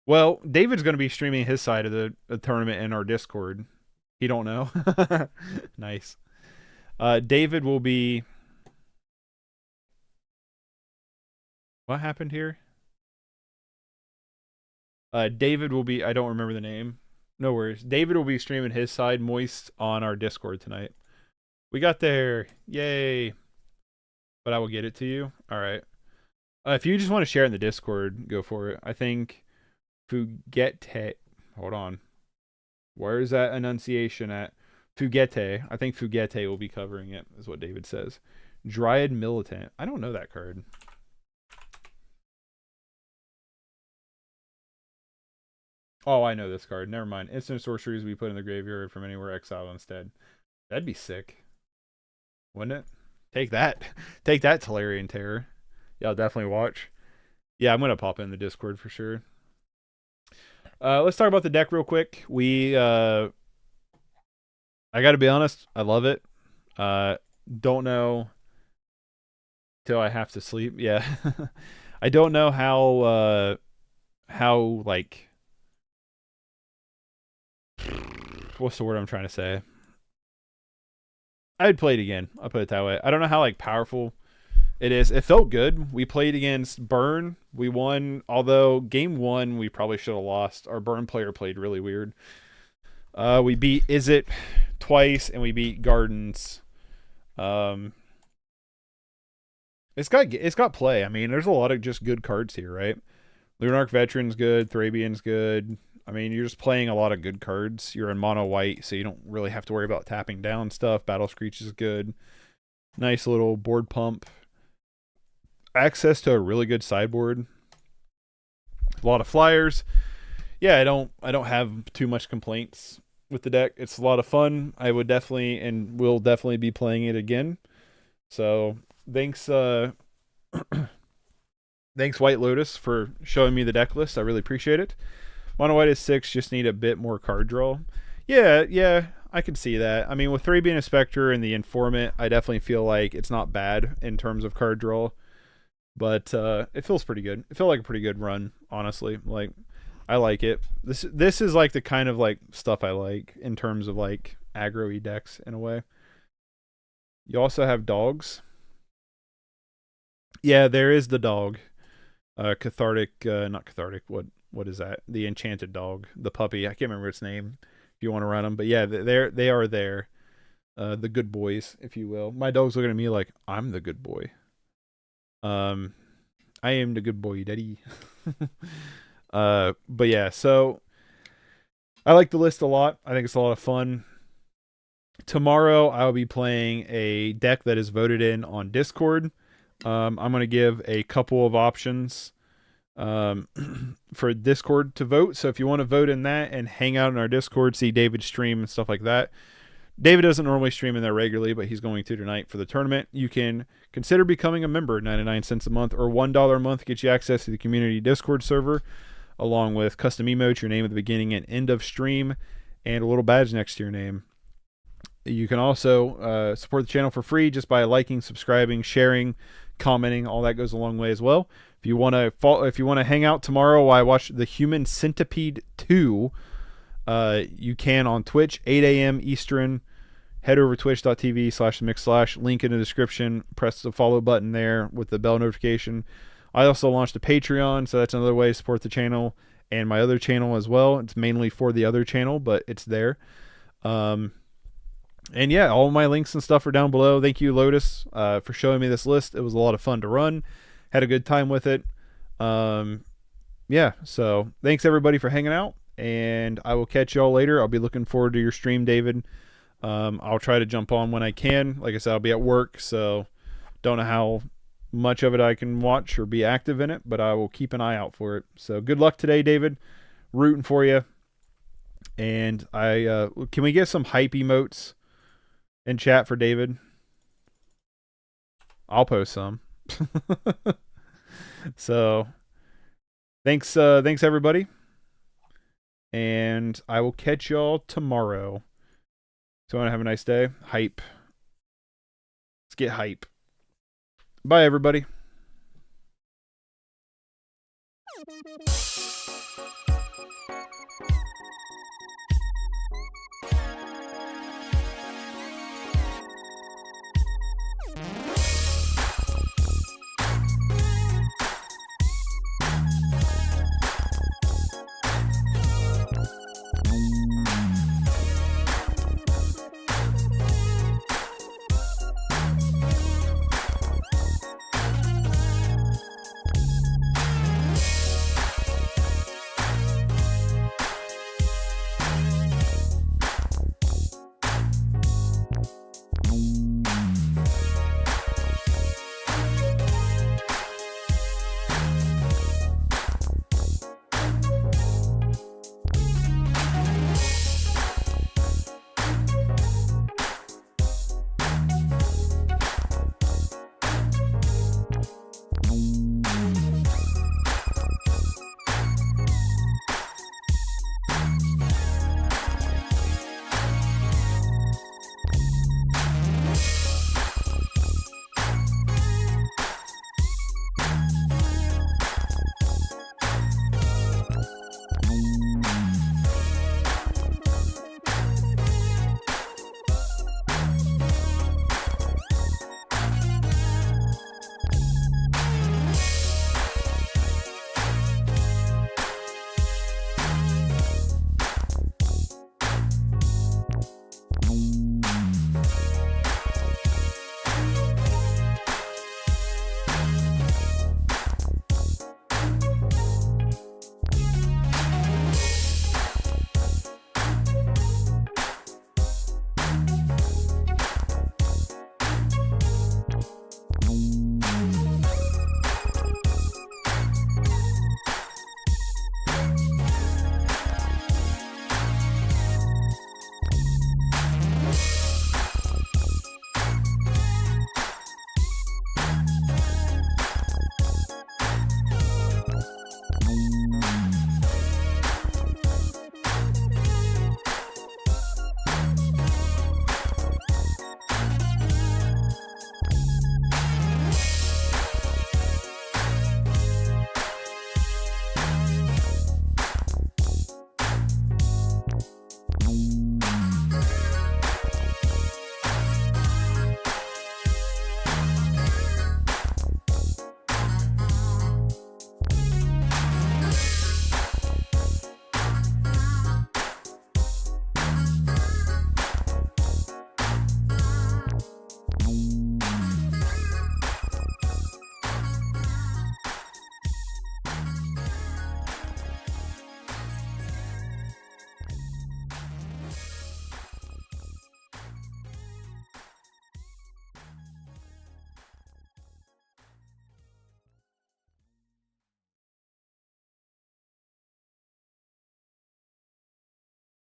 Well, David's going to be streaming his side of the tournament in our Discord. He don't know. Nice. David will be... What happened here? David will be... I don't remember the name. No worries. David will be streaming his side, Moist, on our Discord tonight. We got there. Yay. But I will get it to you. All right. If you just want to share it in the Discord, go for it. I think... Fugete. Hold on. Where is that enunciation at? Fugete. I think Fugete will be covering it, is what David says. Dryad Militant. I don't know that card. Oh, I know this card. Never mind. Instant sorceries we put in the graveyard from anywhere exiled instead. That'd be sick. Wouldn't it? Take that. Take that, Tolarian Terror. Yeah, I'll definitely watch. Yeah, I'm going to pop in the Discord for sure. Let's talk about the deck real quick. I gotta be honest, I love it. Don't know till I have to sleep. Yeah. I don't know how like, what's the word I'm trying to say? I'd play it again. I'll put it that way. I don't know how like powerful it is. It felt good. We played against Burn. We won, although game 1 we probably should have lost. Our Burn player played really weird. We beat Izzet twice, and we beat Gardens. It's got play. I mean, there's a lot of just good cards here, right? Lunarch Veteran's good. Thrabian's good. I mean, you're just playing a lot of good cards. You're in mono white, so you don't really have to worry about tapping down stuff. Battle Screech is good. Nice little board pump. Access to a really good sideboard. A lot of flyers. Yeah, I don't have too much complaints with the deck. It's a lot of fun. I would definitely and will definitely be playing it again. So thanks thanks White Lotus for showing me the deck list. I really appreciate it. Mono white is 6, just need a bit more card draw. Yeah, I can see that. I mean, with Thrabian Spectre and the Informant, I definitely feel like it's not bad in terms of card draw. But it feels pretty good. It felt like a pretty good run, honestly. Like, I like it. This is like the kind of like stuff I like in terms of like aggro-y decks in a way. You also have dogs. Yeah, there is the dog. Cathartic, not cathartic. What is that? The enchanted dog, the puppy. I can't remember its name. If you want to run them, but yeah, they are there. The good boys, if you will. My dog's looking at me like I'm the good boy. I am the good boy, daddy. But yeah, so I like the list a lot. I think it's a lot of fun. Tomorrow I'll be playing a deck that is voted in on Discord. I'm going to give a couple of options for Discord to vote. So if you want to vote in that and hang out in our Discord, see David stream and stuff like that. David doesn't normally stream in there regularly, but he's going to tonight for the tournament. You can consider becoming a member, 99 cents a month or $1 a month gets you access to the community Discord server, along with custom emotes, your name at the beginning and end of stream, and a little badge next to your name. You can also support the channel for free just by liking, subscribing, sharing, commenting. All that goes a long way as well. If you want to hang out tomorrow while I watch The Human Centipede 2, you can on Twitch, 8 a.m. Eastern. Head over to twitch.tv/mix/. Link in the description. Press the follow button there with the bell notification. I also launched a Patreon, so that's another way to support the channel and my other channel as well. It's mainly for the other channel, but it's there. And yeah, all my links and stuff are down below. Thank you, Lotus, for showing me this list. It was a lot of fun to run. Had a good time with it. Yeah, so thanks everybody for hanging out, and I will catch y'all later. I'll be looking forward to your stream, David. I'll try to jump on when I can. Like I said, I'll be at work, so don't know how much of it I can watch or be active in it, but I will keep an eye out for it. So good luck today, David. Rooting for you. And can we get some hype emotes in chat for David? I'll post some. So thanks everybody, and I will catch y'all tomorrow. So I want to have a nice day. Hype. Let's get hype. Bye everybody.